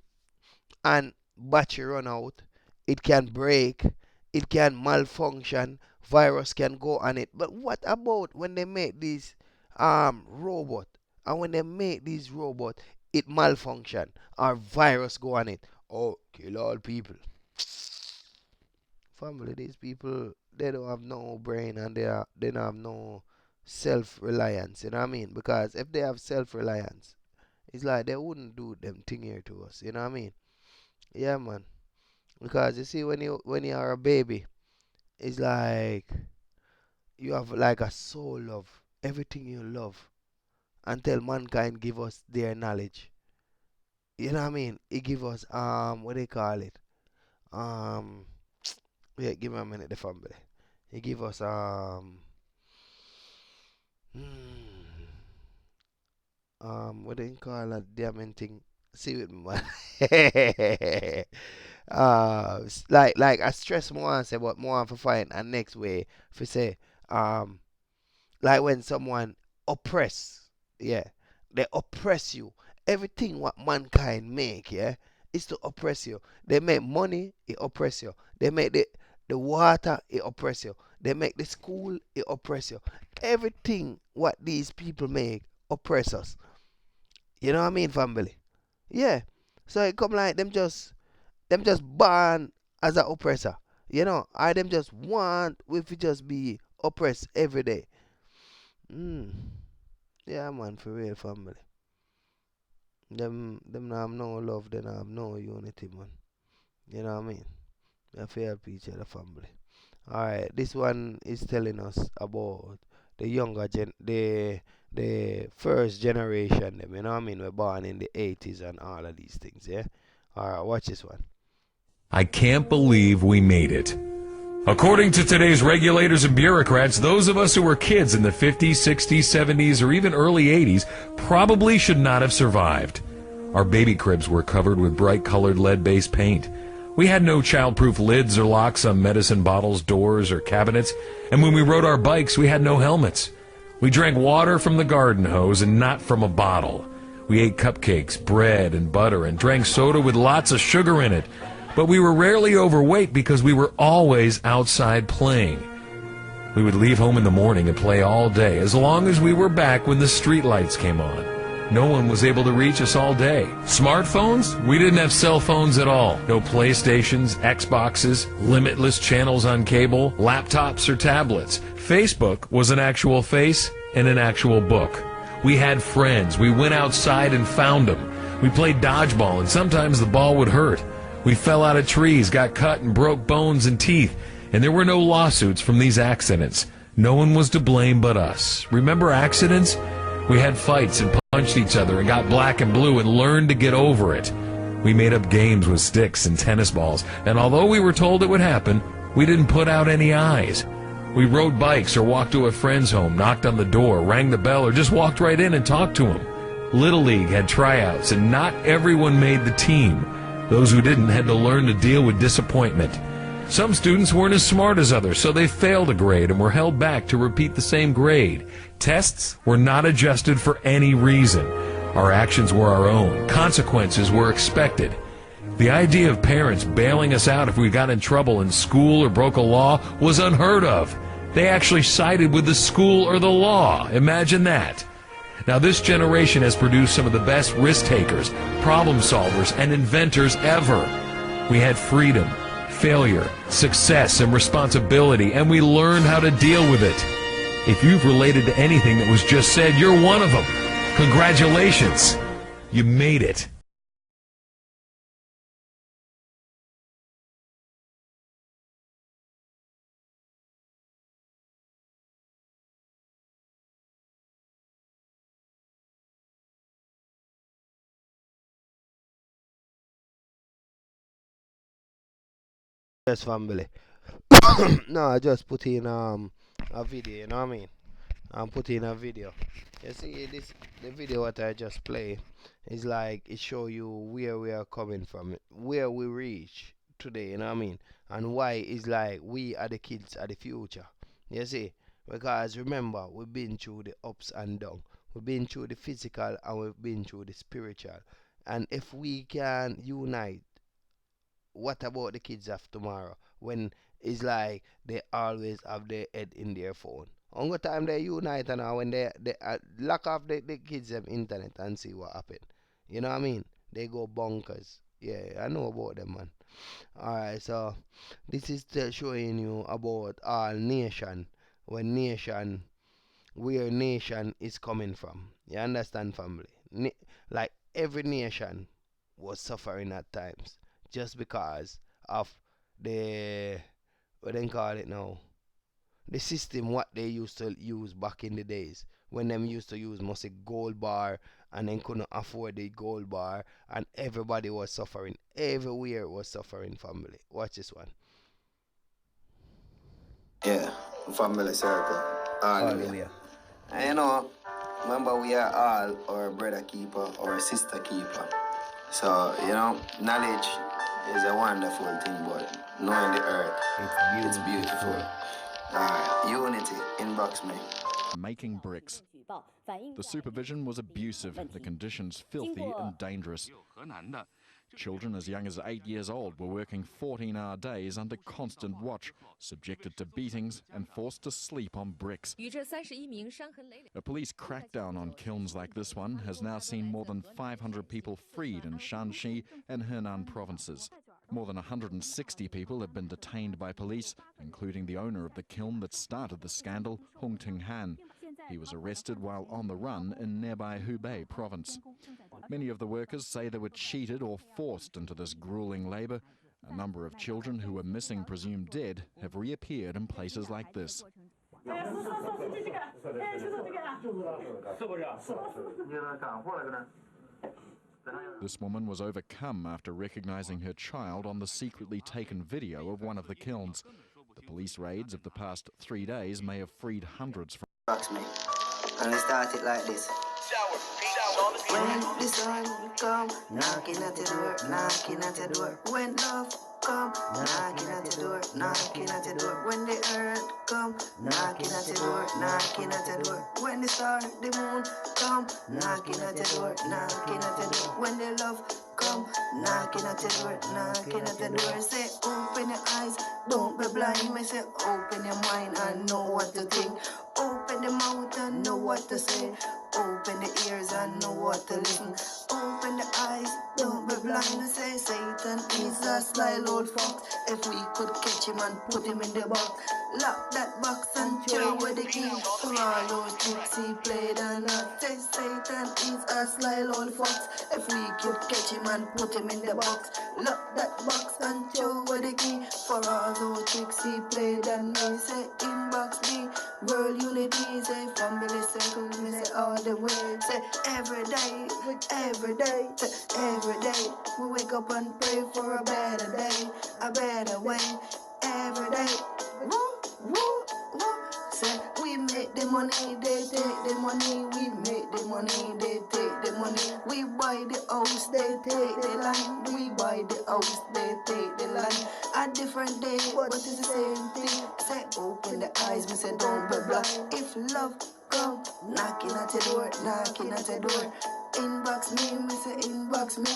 and battery run out, it can break, it can malfunction, virus can go on it. But what about when they make these robot, and when they make these robot it malfunction or virus go on it? Oh, kill all people. Family, these people, they don't have no brain and they don't have no self-reliance, you know what I mean? Because if they have self-reliance, it's like they wouldn't do them thing here to us, you know what I mean? Yeah, man. Because you see, when you are a baby, it's like you have like a soul love, everything you love, until mankind give us their knowledge. You know what I mean? It give us what they call it? Um yeah, give me a minute, the family. It give us hmm, what they call that diamond thing? See with me, man. Like I stress more and say but more for find and next way for say um like when someone oppress, yeah, they oppress you. Everything what mankind make, yeah, is to oppress you. They make money, it oppress you. They make the water, it oppress you. They make the school, it oppress you. Everything what these people make oppress us. You know what I mean, family? Yeah. So it come like them just born as a oppressor. You know, I them just want we to just be oppressed every day. Mm. Yeah, man, for real, family. Them not have no love, they not have no unity, man. You know what I mean? They have to help each other, family. Alright, this one is telling us about the younger the first generation, them, you know what I mean? We're born in the 80s and all of these things, yeah? Alright, watch this one. I can't believe we made it. According to today's regulators and bureaucrats, those of us who were kids in the 50s, 60s, 70s, or even early 80s probably should not have survived. Our baby cribs were covered with bright-colored lead-based paint. We had no child-proof lids or locks on medicine bottles, doors, or cabinets, and when we rode our bikes, we had no helmets. We drank water from the garden hose and not from a bottle. We ate cupcakes, bread, and butter, and drank soda with lots of sugar in it. But we were rarely overweight because we were always outside playing. We would leave home in the morning and play all day, as long as we were back when the street lights came on. No one was able to reach us all day. Smartphones? We didn't have cell phones at all. No PlayStations, Xboxes, limitless channels on cable, laptops, or tablets. Facebook was an actual face and an actual book. We had friends. We went outside and found them. We played dodgeball, and sometimes the ball would hurt. We fell out of trees, got cut, and broke bones and teeth. And there were no lawsuits from these accidents. No one was to blame but us. Remember accidents? We had fights and punched each other and got black and blue and learned to get over it. We made up games with sticks and tennis balls, and although we were told it would happen, we didn't put out any eyes. We rode bikes or walked to a friend's home, knocked on the door, rang the bell, or just walked right in and talked to him. Little League had tryouts, and not everyone made the team. Those who didn't had to learn to deal with disappointment. Some students weren't as smart as others, so they failed a grade and were held back to repeat the same grade. Tests were not adjusted for any reason. Our actions were our own. Consequences were expected. The idea of parents bailing us out if we got in trouble in school or broke a law was unheard of. They actually sided with the school or the law. Imagine that. Now, this generation has produced some of the best risk-takers, problem solvers, and inventors ever. We had freedom, failure, success, and responsibility, and we learned how to deal with it. If you've related to anything that was just said, you're one of them. Congratulations. You made it. Yes, family. No, I just put in a video, you know what I mean? I'm putting in a video. You see the video what I just play is like it show you where we are coming from, where we reach today, you know what I mean? And why it's like we are the kids of the future. You see? Because remember, we've been through the ups and downs. We've been through the physical and we've been through the spiritual. And if we can unite, what about the kids of tomorrow when it's like they always have their head in their phone? Only time they unite and when they lock off the kids them internet and see what happen. You know what I mean? They go bonkers. Yeah, I know about them, man. Alright, so this is showing you about all nation, where nation is coming from. You understand, family? Like every nation was suffering at times just because of the, what they call it now, the system what they used to use back in the days when them used to use mostly gold bar and then couldn't afford the gold bar and everybody was suffering. Everywhere was suffering, family. Watch this one. Yeah, family circle. Hallelujah. And you know, remember we are all our brother keeper or sister keeper. So, you know, knowledge is a wonderful thing, but knowing the earth, it's beautiful. Unity, inbox me. Making bricks. The supervision was abusive, the conditions filthy and dangerous. Children as young as 8 years old were working 14-hour days under constant watch, subjected to beatings and forced to sleep on bricks. A police crackdown on kilns like this one has now seen more than 500 people freed in Shanxi and Henan provinces. More than 160 people have been detained by police, including the owner of the kiln that started the scandal, Hung Ting-han. He was arrested while on the run in nearby Hubei province. Many of the workers say they were cheated or forced into this grueling labour. A number of children who were missing, presumed dead, have reappeared in places like this. This woman was overcome after recognising her child on the secretly taken video of one of the kilns. The police raids of the past 3 days may have freed hundreds from... And let's start it like this. When the sun come, knocking at the door, knocking at the door. When love come, knocking at the door, knocking at the door. When the earth come, knocking at the door, knocking at the door. When the star, the moon come, knocking at the door, knocking at the door. When the love come, knocking at the door, knocking at the door. Say, open your eyes, don't be blind. Me say, open your mind and know what to think. Open the mouth and know what to say. Open the ears and know what to listen. Open the eyes, don't be blind. Say Satan is a sly old fox. If we could catch him and put him in the box, lock that box and throw away the key. For all those tricks he played and not. Say Satan is a sly old fox. If we could catch him and put him in the box, lock that box and throw away the key. For all those tricks he played and not. Say inbox me, world unity. Say family circle, me say all the way. Say every day, say every day. We wake up and pray for a better day, a better way. Every day, woo, woo, woo. Say we make the money, they take the money. We make the money, they take the money. We buy the house, they take the land. We buy the house, they take the land. A different day, but it's the same thing. Say open the eyes, me say don't be blind. If love come, knocking at the door, knocking at the door. Inbox me say inbox me.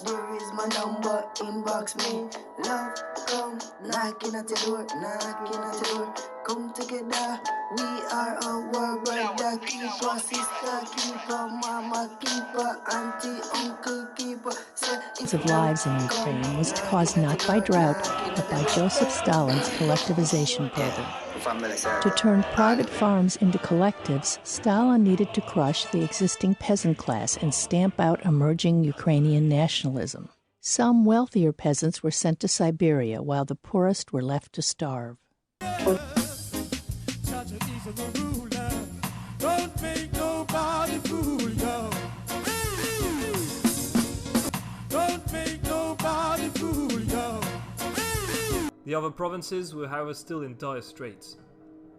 There is my number, inbox me. Love come, knocking at the door, knocking at the door. Come together, we are our brother keeper, sister keeper, mama keeper, auntie, uncle keeper. Of lives in Ukraine was caused not by drought, but by Joseph Stalin's collectivization program. To turn private farms into collectives, Stalin needed to crush the existing peasant class and stamp out emerging Ukrainian nationalism. Some wealthier peasants were sent to Siberia, while the poorest were left to starve. Don't make nobody fool you. Don't make nobody fool you. The other provinces were, however, still in dire straits.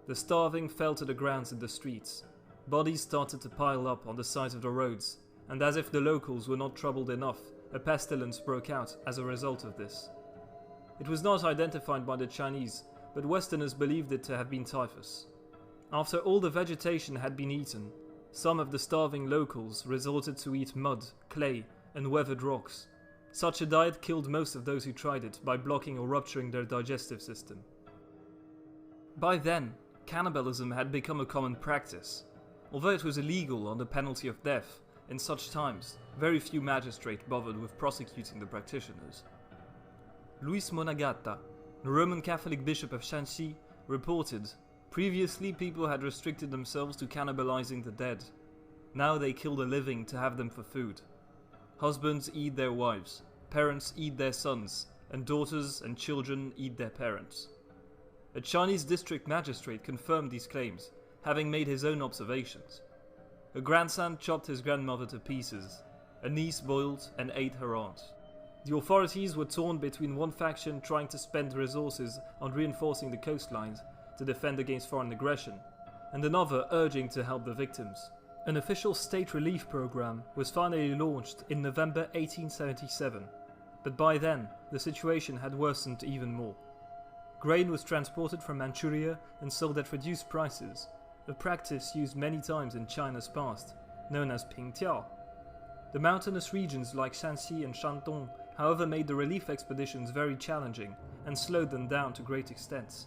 The starving fell to the ground in the streets. Bodies started to pile up on the sides of the roads, and as if the locals were not troubled enough, a pestilence broke out as a result of this. It was not identified by the Chinese, but Westerners believed it to have been typhus. After all the vegetation had been eaten, some of the starving locals resorted to eat mud, clay, and weathered rocks. Such a diet killed most of those who tried it by blocking or rupturing their digestive system. By then, cannibalism had become a common practice. Although it was illegal on the penalty of death, in such times, very few magistrates bothered with prosecuting the practitioners. Luis Monagata, the Roman Catholic bishop of Shanxi, reported, previously people had restricted themselves to cannibalizing the dead. Now they kill the living to have them for food. Husbands eat their wives, parents eat their sons, and daughters and children eat their parents. A Chinese district magistrate confirmed these claims, having made his own observations. A grandson chopped his grandmother to pieces, a niece boiled and ate her aunt. The authorities were torn between one faction trying to spend resources on reinforcing the coastlines to defend against foreign aggression, and another urging to help the victims. An official state relief program was finally launched in November 1877, but by then the situation had worsened even more. Grain was transported from Manchuria and sold at reduced prices, a practice used many times in China's past, known as pingtiao. The mountainous regions like Shanxi and Shandong, however, made the relief expeditions very challenging and slowed them down to great extents.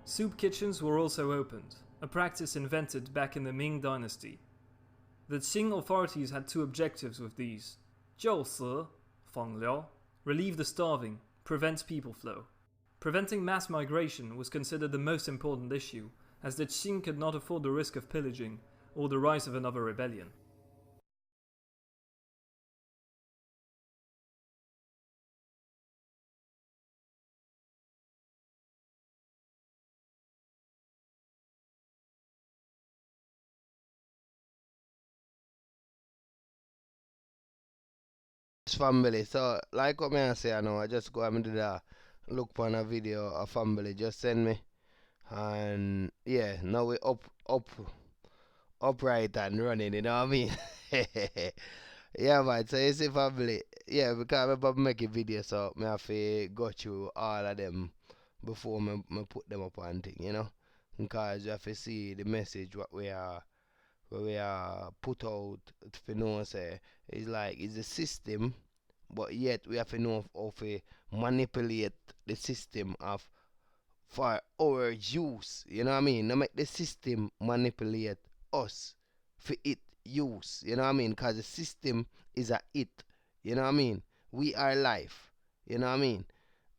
Soup kitchens were also opened, a practice invented back in the Ming Dynasty. The Qing authorities had two objectives with these: 救死, Feng Liao, relieve the starving, prevent people flow. Preventing mass migration was considered the most important issue, as the Qing could not afford the risk of pillaging or the rise of another rebellion. Family. So, like what I say, I just go and do that. Look for a video of family. Just send me. And yeah, now we upright and running, you know what I mean? Yeah, man. So you see family. Yeah, because I'm making videos, so I have to go through all of them before I put them up on thing, you know? Because you have to see the message what we are put out to know say it's like it's a system, but yet we have to know how to manipulate the system of for our use, you know what I mean? Now make the system manipulate us for it use, you know what I mean? Because the system is a it, you know what I mean? We are life, you know what I mean?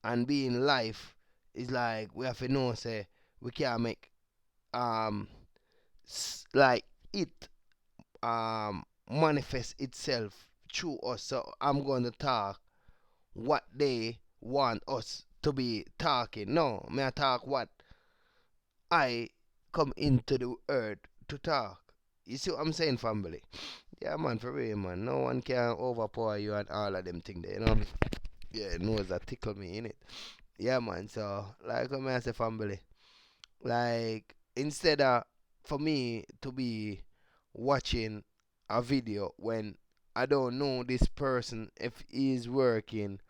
And being life is like we have to know say we can't make like it manifest itself through us. So I'm going to talk what they want us to be talking. No, may I talk what I come into the earth to talk. You see what I'm saying, family? Yeah, man, for real, man. No one can overpower you and all of them things there, you know? Yeah, knows that tickle me, innit? Yeah, man, so, like what I say, family, like, instead of, for me to be watching a video when I don't know this person if he's working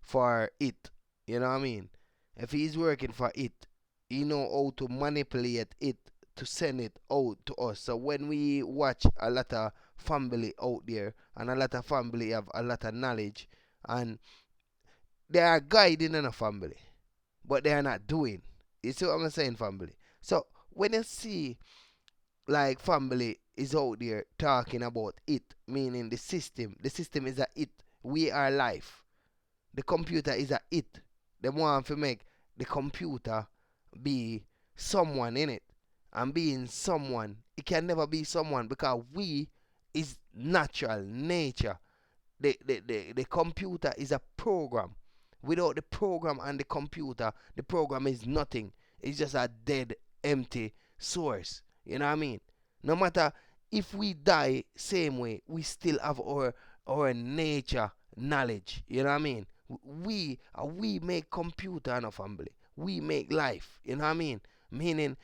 for it, you know what I mean? If he's working for it, he know how to manipulate it to send it out to us. So when we watch a lot of family out there and a lot of family have a lot of knowledge and they are guiding in a family, but they are not doing. You see what I'm saying, family? So when you see like family is out there talking about it, meaning the system is a it. We are life. The computer is a it. They want to make the computer be someone in it. And being someone, it can never be someone because we is natural nature. The computer is a program. Without the program and the program is nothing. It's just a dead, empty source. You know what I mean? No matter if we die same way, we still have our nature knowledge. You know what I mean? We make computer in our family. We make life. You know what I mean? Meaning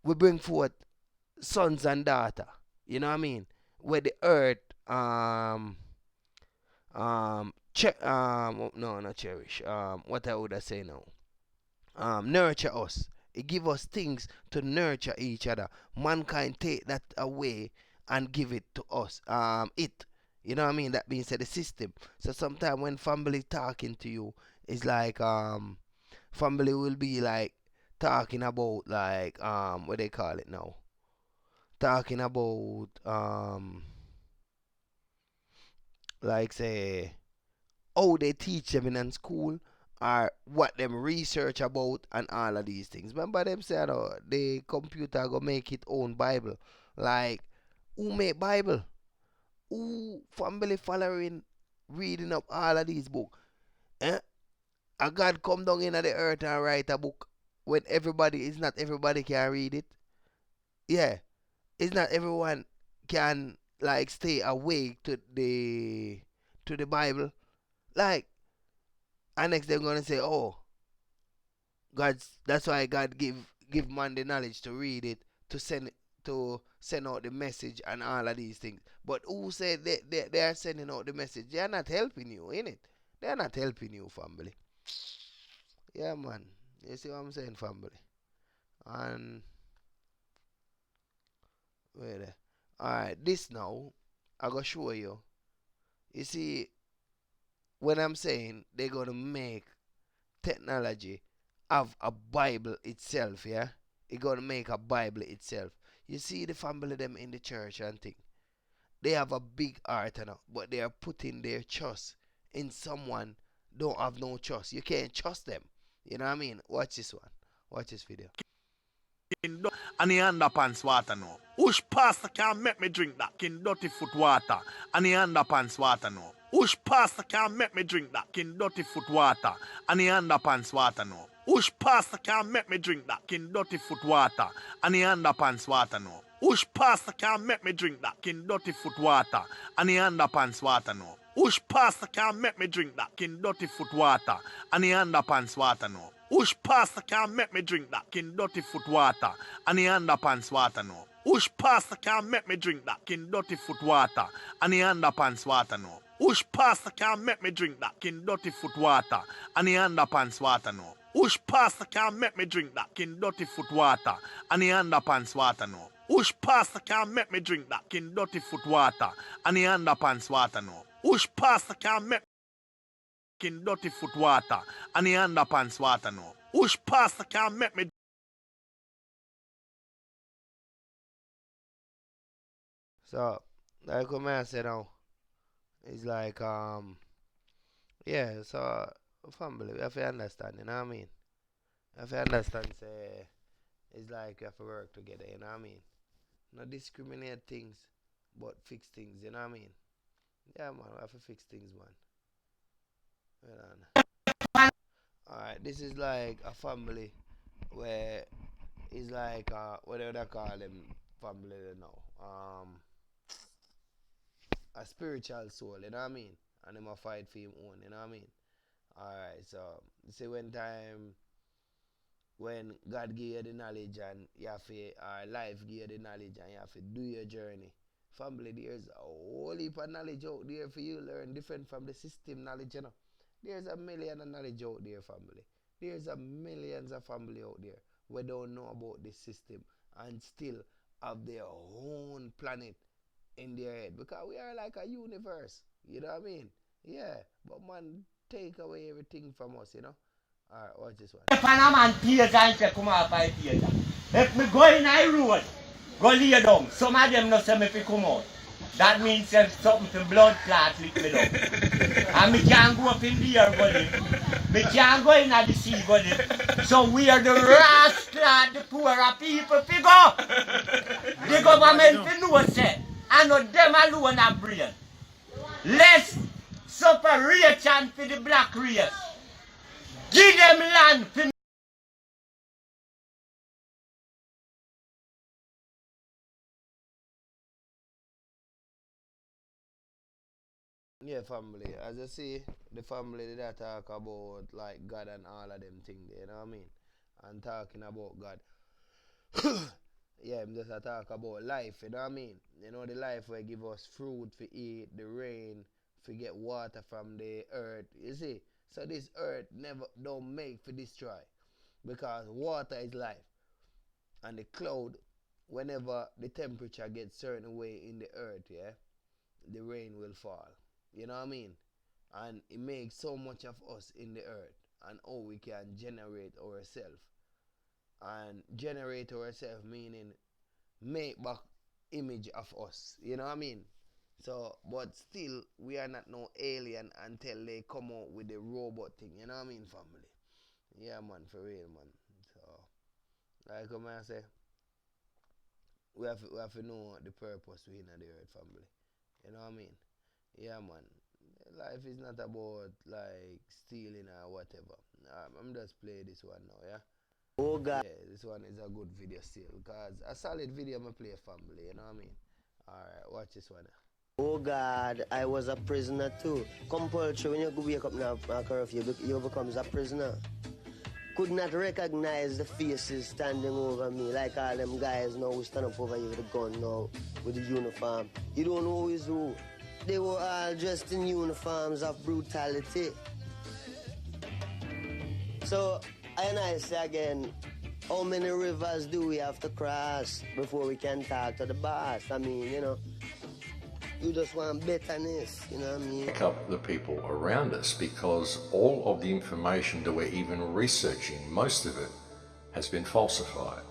we bring forth sons and daughter. You know what I mean? Where the earth no, not cherish. What I would I say now? Nurture us. It give us things to nurture each other. Mankind take that away and give it to us. It. You know what I mean? That being said, the system. So sometimes when family talking to you, it's like family will be like talking about like what they call it now? Talking about like say how they teach them in school or what them research about and all of these things. Remember them saying the computer go make its own Bible. Like, who make Bible? Who family following reading up all of these books? Eh? A God come down into the earth and write a book when not everybody can read it. Yeah. It's not everyone can like stay awake to the Bible. Like, and next they're gonna say, oh, that's why God give man the knowledge to read it, to send out the message and all of these things. But who said they are sending out the message? They are not helping you, innit? They are not helping you, family. Yeah, man. You see what I'm saying, family? And wait there. Alright, this now, I gotta show you. You see, when I'm saying they're gonna make technology have a Bible itself, yeah? It's gonna make a Bible itself. You see the family them in the church and thing. They have a big heart, you know, but they are putting their trust in someone don't have no trust. You can't trust them. You know what I mean? Watch this one. Watch this video. And the underpants water now. Which pastor can make me drink that kin dirty foot water? And the underpants water now. Which pastor can make me drink that kin dirty foot water? And the underpants water now. Which pastor can make me drink that kin dirty foot water? And the underpants water now. Which pastor can make me drink that kin dirty foot water? And the underpants water now. Which pastor can make me drink that kin dirty foot water? And the underpants water now. Which pastor can make me drink that kin dirty foot water? And the underpants water now. Which pastor can make me drink that kin dirty foot water? And the underpants water now. Which pastor can make me drink that kin dirty foot water? And the underpants water now. Which pastor can make me drink that kin dirty foot water? And the underpants water now. Which pastor can make me drink that kin dirty foot water? And the underpants water now. Which pastor can make kin dirty foot water? And the underpants water now. Which pastor can make me. So, like what man said now, it's like, yeah, so, family, we have to understand, you know what I mean? We have to understand, say, it's like we have to work together, you know what I mean? Not discriminate things, but fix things, you know what I mean? Yeah, man, we have to fix things, man. Hold on. Alright, this is like a family where it's like, what do they call them family now? A spiritual soul, you know what I mean? And them a fight for him own, you know what I mean? Alright, so, you see when God give you the knowledge and you have to, life give you the knowledge and you have to do your journey. Family, there's a whole heap of knowledge out there for you learn different from the system knowledge, you know. There's a million of knowledge out there, family. There's a millions of family out there who don't know about this system and still have their own planet in their head. Because we are like a universe, you know what I mean? Yeah, but man, take away everything from us, you know. Alright, watch this one. If a man pays and say come out by theater, if me go in a road, go lay down, some of them no say me fi come out. That means there's something for blood clot lick me down. And me can't go up in the air go live. Me can't go in the sea go live. So we are the rascal, the poorer people fi go. The government fi know say, and not them alone have brain. Less separation for the black race. Give them land for yeah, family. As you see, the family that talk about like God and all of them things, you know what I mean? And talking about God. Yeah, I'm just a talk about life, you know what I mean? You know the life where give us fruit for eat, the rain, for get water from the earth, you see? So this earth never don't make for destroy. Because water is life. And the cloud, whenever the temperature gets certain way in the earth, yeah, the rain will fall. You know what I mean? And it makes so much of us in the earth and how we can generate ourselves. And generate ourselves meaning make back image of us. You know what I mean? So, but still, we are not no alien until they come out with the robot thing. You know what I mean, family? Yeah, man, for real, man. So, like I say, we have to know the purpose we in the earth, family. You know what I mean? Yeah, man. Life is not about like stealing or whatever. I'm just playing this one now, yeah? Oh God. Yeah, this one is a good video still, because a solid video I play, family, you know what I mean? Alright, watch this one. Oh God, I was a prisoner too. Compulsory, when you wake up now, curfew, you become a prisoner. Could not recognize the faces standing over me, like all them guys now who stand up over you with a gun now, with the uniform. You don't know who is who. They were all dressed in uniforms of brutality. So, I say again, how many rivers do we have to cross before we can talk to the boss? I mean, you know, you just want betterness, you know what I mean? Pick up the people around us, because all of the information that we're even researching, most of it, has been falsified.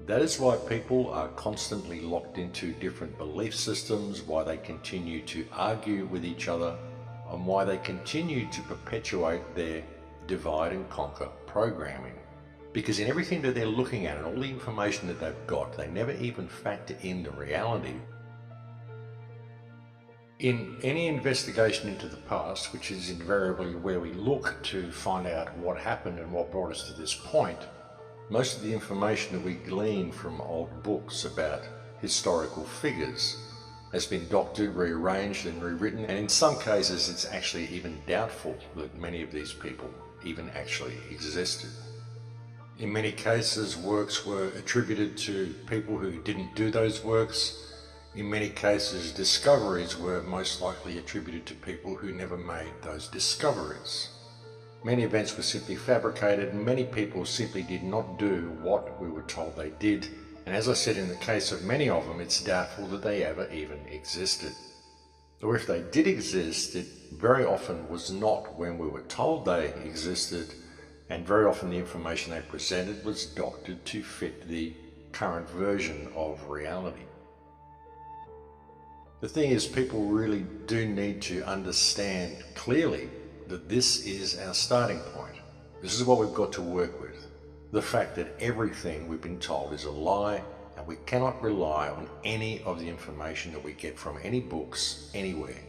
That is why people are constantly locked into different belief systems, why they continue to argue with each other, and why they continue to perpetuate their divide and conquer programming. Because in everything that they're looking at and all the information that they've got, they never even factor in the reality. In any investigation into the past, which is invariably where we look to find out what happened and what brought us to this point, most of the information that we glean from old books about historical figures has been doctored, rearranged and rewritten, and in some cases it's actually even doubtful that many of these people even actually existed. In many cases, works were attributed to people who didn't do those works. In many cases, discoveries were most likely attributed to people who never made those discoveries. Many events were simply fabricated, and many people simply did not do what we were told they did. And as I said, in the case of many of them, it's doubtful that they ever even existed. Or if they did exist, it very often was not when we were told they existed, and very often the information they presented was doctored to fit the current version of reality. The thing is, people really do need to understand clearly that this is our starting point. This is what we've got to work with. The fact that everything we've been told is a lie, and we cannot rely on any of the information that we get from any books anywhere.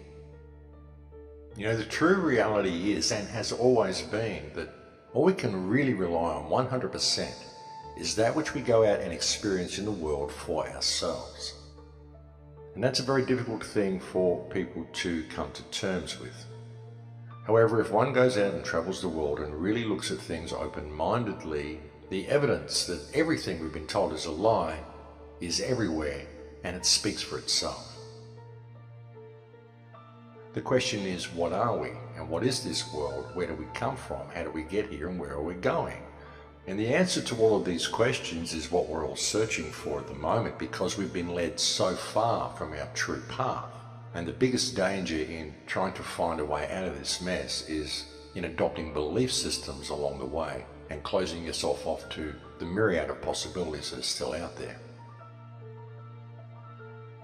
You know, the true reality is, and has always been, that all we can really rely on 100% is that which we go out and experience in the world for ourselves. And that's a very difficult thing for people to come to terms with. However, if one goes out and travels the world and really looks at things open-mindedly, the evidence that everything we've been told is a lie is everywhere, and it speaks for itself. The question is, what are we? And what is this world? Where do we come from? How do we get here? And where are we going? And the answer to all of these questions is what we're all searching for at the moment, because we've been led so far from our true path. And the biggest danger in trying to find a way out of this mess is in adopting belief systems along the way and closing yourself off to the myriad of possibilities that are still out there.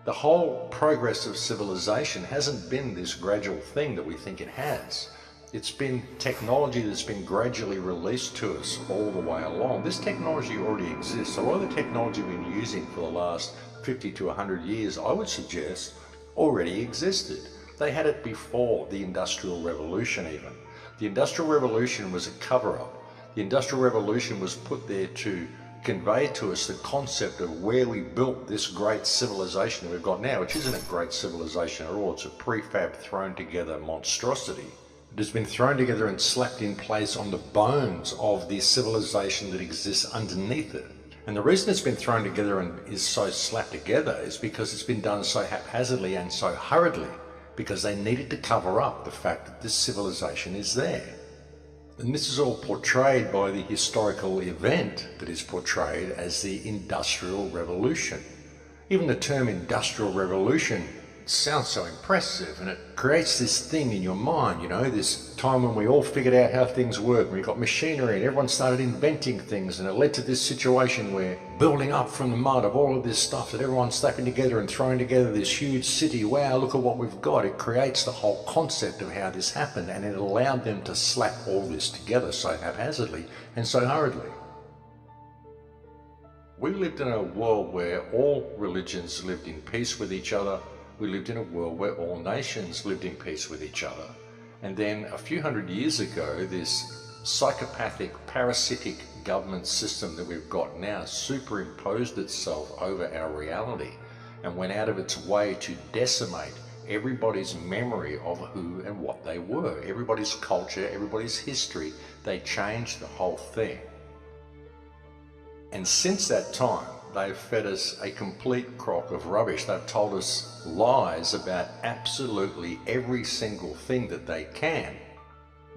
The whole progress of civilization hasn't been this gradual thing that we think it has. It's been technology that's been gradually released to us all the way along. This technology already exists. A lot of the technology we've been using for the last 50 to 100 years, I would suggest, already existed. They had it before the Industrial Revolution even. The Industrial Revolution was a cover-up. The Industrial Revolution was put there to convey to us the concept of where we built this great civilization that we've got now, which isn't a great civilization at all. It's a prefab thrown together monstrosity. It has been thrown together and slapped in place on the bones of the civilization that exists underneath it. And the reason it's been thrown together and is so slapped together is because it's been done so haphazardly and so hurriedly, because they needed to cover up the fact that this civilization is there. And this is all portrayed by the historical event that is portrayed as the Industrial Revolution. Even the term Industrial Revolution sounds so impressive, and it creates this thing in your mind, you know, this time when we all figured out how things work, when we got machinery and everyone started inventing things, and it led to this situation where building up from the mud of all of this stuff that everyone's slapping together and throwing together this huge city. Wow, look at what we've got. It creates the whole concept of how this happened, and it allowed them to slap all this together so haphazardly and so hurriedly. We lived in a world where all religions lived in peace with each other. We lived in a world where all nations lived in peace with each other. And then a few hundred years ago, this psychopathic, parasitic government system that we've got now superimposed itself over our reality and went out of its way to decimate everybody's memory of who and what they were, everybody's culture, everybody's history. They changed the whole thing. And since that time, they've fed us a complete crock of rubbish. They've told us lies about absolutely every single thing that they can.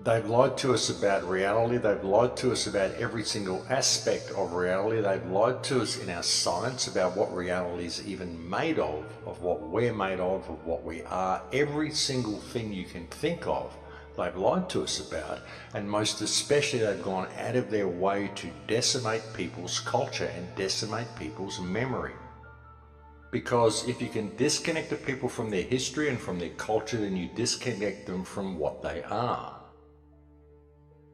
They've lied to us about reality. They've lied to us about every single aspect of reality. They've lied to us in our science about what reality is even made of what we're made of what we are. Every single thing you can think of, they've lied to us about, and most especially they've gone out of their way to decimate people's culture and decimate people's memory. Because if you can disconnect the people from their history and from their culture, then you disconnect them from what they are.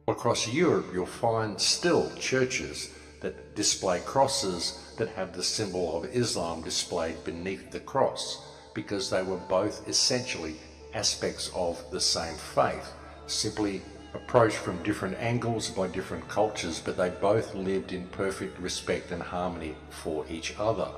Across Europe, you'll find still churches that display crosses that have the symbol of Islam displayed beneath the cross, because they were both essentially aspects of the same faith, simply approached from different angles by different cultures, but they both lived in perfect respect and harmony for each other,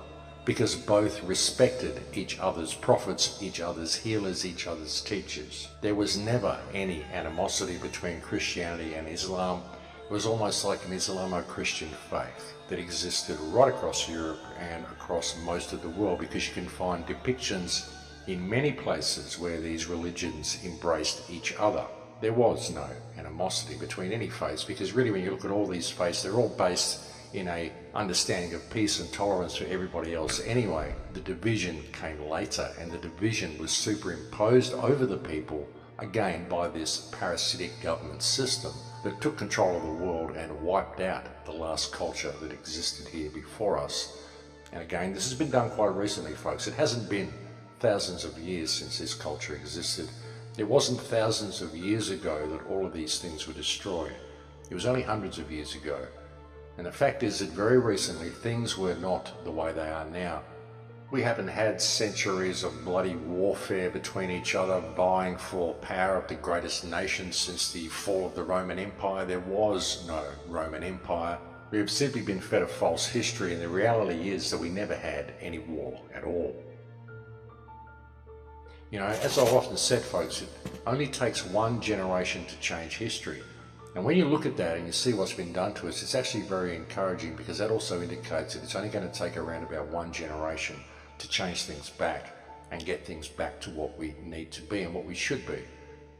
because both respected each other's prophets, each other's healers, each other's teachers. There was never any animosity between Christianity and Islam. It was almost like an Islamo-Christian faith that existed right across Europe and across most of the world, because you can find depictions in many places where these religions embraced each other. There was no animosity between any faiths, because really when you look at all these faiths, they're all based in a understanding of peace and tolerance for everybody else anyway. The division came later, and the division was superimposed over the people, again by this parasitic government system that took control of the world and wiped out the last culture that existed here before us. And again, this has been done quite recently, folks. It hasn't been thousands of years since this culture existed. It wasn't thousands of years ago that all of these things were destroyed. It was only hundreds of years ago. And the fact is that very recently things were not the way they are now. We haven't had centuries of bloody warfare between each other, vying for power of the greatest nation since the fall of the Roman Empire. There was no Roman Empire. We have simply been fed a false history, and the reality is that we never had any war at all. You know, as I've often said, folks, it only takes one generation to change history. And when you look at that and you see what's been done to us, it's actually very encouraging, because that also indicates that it's only going to take around about one generation to change things back and get things back to what we need to be and what we should be.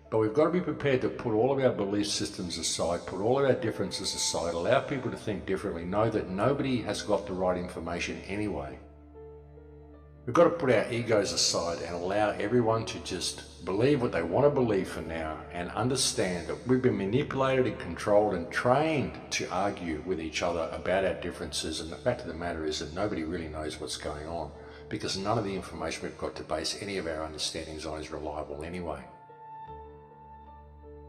But we've got to be prepared to put all of our belief systems aside, put all of our differences aside, allow people to think differently, know that nobody has got the right information anyway. We've got to put our egos aside and allow everyone to just believe what they want to believe for now, and understand that we've been manipulated and controlled and trained to argue with each other about our differences. And the fact of the matter is that nobody really knows what's going on, because none of the information we've got to base any of our understandings on is reliable anyway.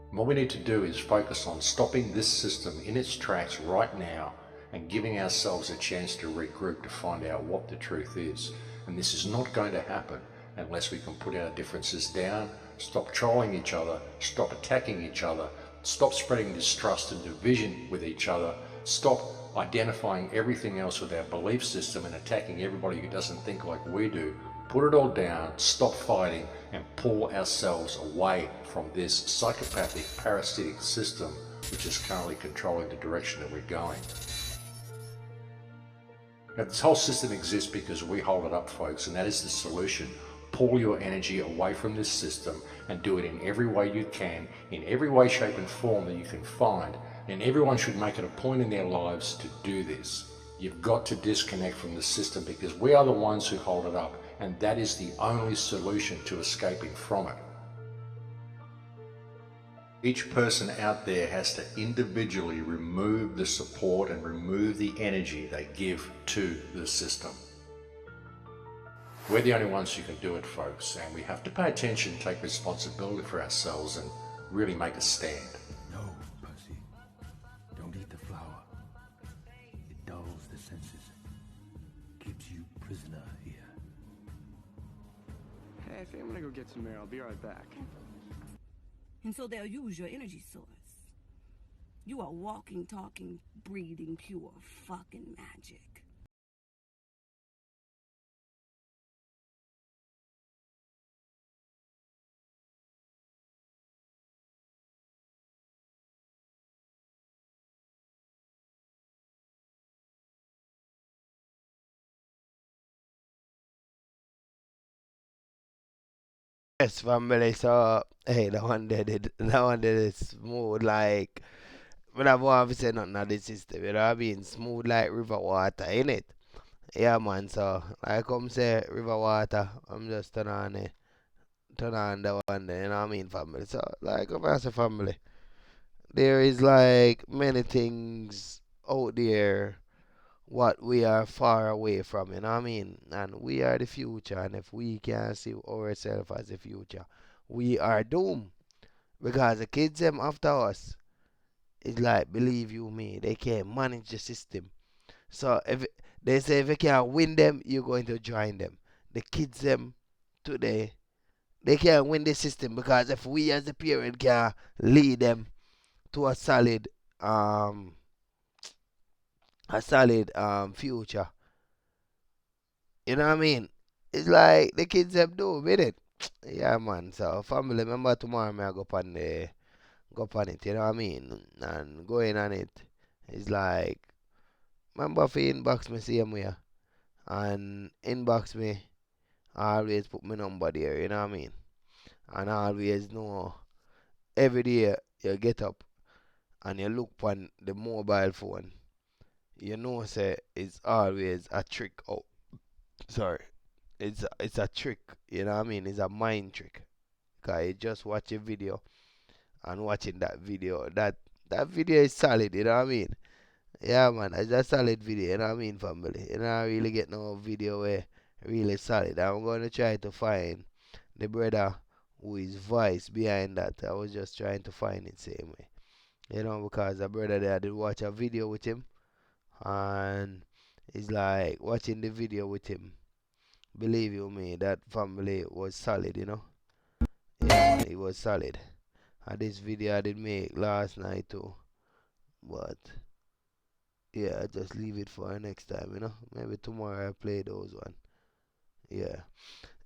And what we need to do is focus on stopping this system in its tracks right now and giving ourselves a chance to regroup to find out what the truth is. And this is not going to happen unless we can put our differences down, stop trolling each other, stop attacking each other, stop spreading distrust and division with each other, stop identifying everything else with our belief system and attacking everybody who doesn't think like we do. Put it all down, stop fighting, and pull ourselves away from this psychopathic, parasitic system which is currently controlling the direction that we're going. Now, this whole system exists because we hold it up, folks, and that is the solution. Pull your energy away from this system and do it in every way you can, in every way, shape and form that you can find. And everyone should make it a point in their lives to do this. You've got to disconnect from the system, because we are the ones who hold it up. and that is the only solution to escaping from it. Each person out there has to individually remove the support and remove the energy they give to the system. We're the only ones who can do it, folks, and we have to pay attention, take responsibility for ourselves, and really make a stand. No, Percy. Don't eat the flower. It dulls the senses. Keeps you prisoner here. Hey, I think I'm gonna go get some air. I'll be right back. And so they'll use your energy source. You are walking, talking, breathing pure fucking magic. Yes, family. So, hey, that one did it smooth like. When I want to say nothing of the system, you know what I mean? Smooth like river water, innit? Yeah, man. So, like I'm say, river water, I'm just turn on the one there, you know what I mean, family? So, like, I'm as a family, there is like many things out there what we are far away from, you know what I mean? And we are the future, and if we can't see ourselves as the future, we are doomed. Because the kids them after us, it's like, believe you me, they can't manage the system. So if they say if you can't win them, you're going to join them. The kids them today, they can't win the system because if we as the parent can lead them to a solid future. You know what I mean? It's like the kids them do with it. Yeah, man. So family member tomorrow may I go upon it, you know what I mean? And going on it is like, remember for inbox me same way and inbox me, always put my number there, you know what I mean? And always know every day you get up and you look on the mobile phone, you know say it's always a trick. Oh, sorry. It's a trick, you know what I mean? It's a mind trick. Cause you just watch a video and watching that video, that video is solid, you know what I mean? Yeah, man, it's a solid video, you know what I mean, family? You know, I really get no video where really solid. I'm going to try to find the brother who is voice behind that. I was just trying to find it same way, you know, because a brother there, I did watch a video with him, and it's like watching the video with him. Believe you me, that family was solid, you know. Yeah, it was solid. And this video I did make last night too. But yeah, I just leave it for next time, you know. Maybe tomorrow I play those one. Yeah.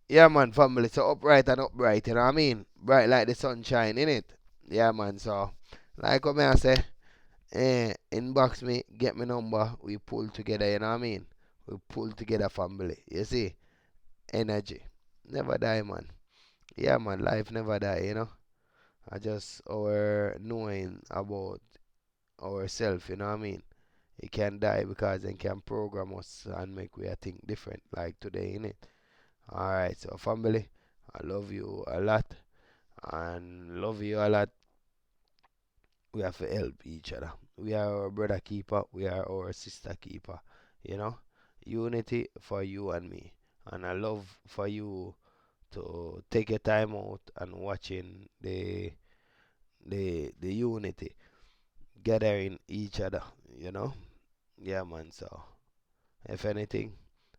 Yeah, man, family. So upright and upright, you know what I mean? Bright like the sunshine, innit? Yeah, man. So, like what I say, inbox me, get me number, we pull together, you know what I mean? We pull together, family. You see? Energy. Never die, man. Yeah, man, life never die, you know? I just our knowing about ourselves, you know what I mean? It can die because it can program us and make we think different, like today, innit? Alright, so family, I love you a lot, and love you a lot. We have to help each other. We are our brother keeper, we are our sister keeper, you know? Unity for you and me. And I love for you to take your time out and watching the unity gathering each other, you know. Yeah, man. So if anything,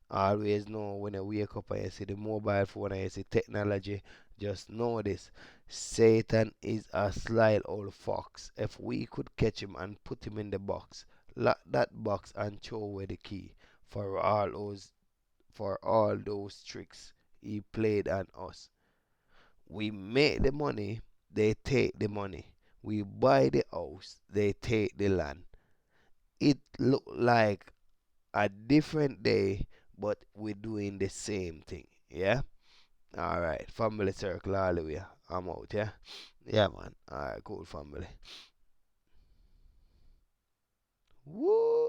always know when you wake up and you see the mobile phone and you see technology, just know this: Satan is a sly old fox. If we could catch him and put him in the box, lock that box and throw away the key for all those tricks he played on us. We make the money, they take the money. We buy the house, they take the land. It look like a different day, but we're doing the same thing. Yeah? Alright, family circle all the way. I'm out, yeah? Yeah, man. Alright, cool, family. Woo!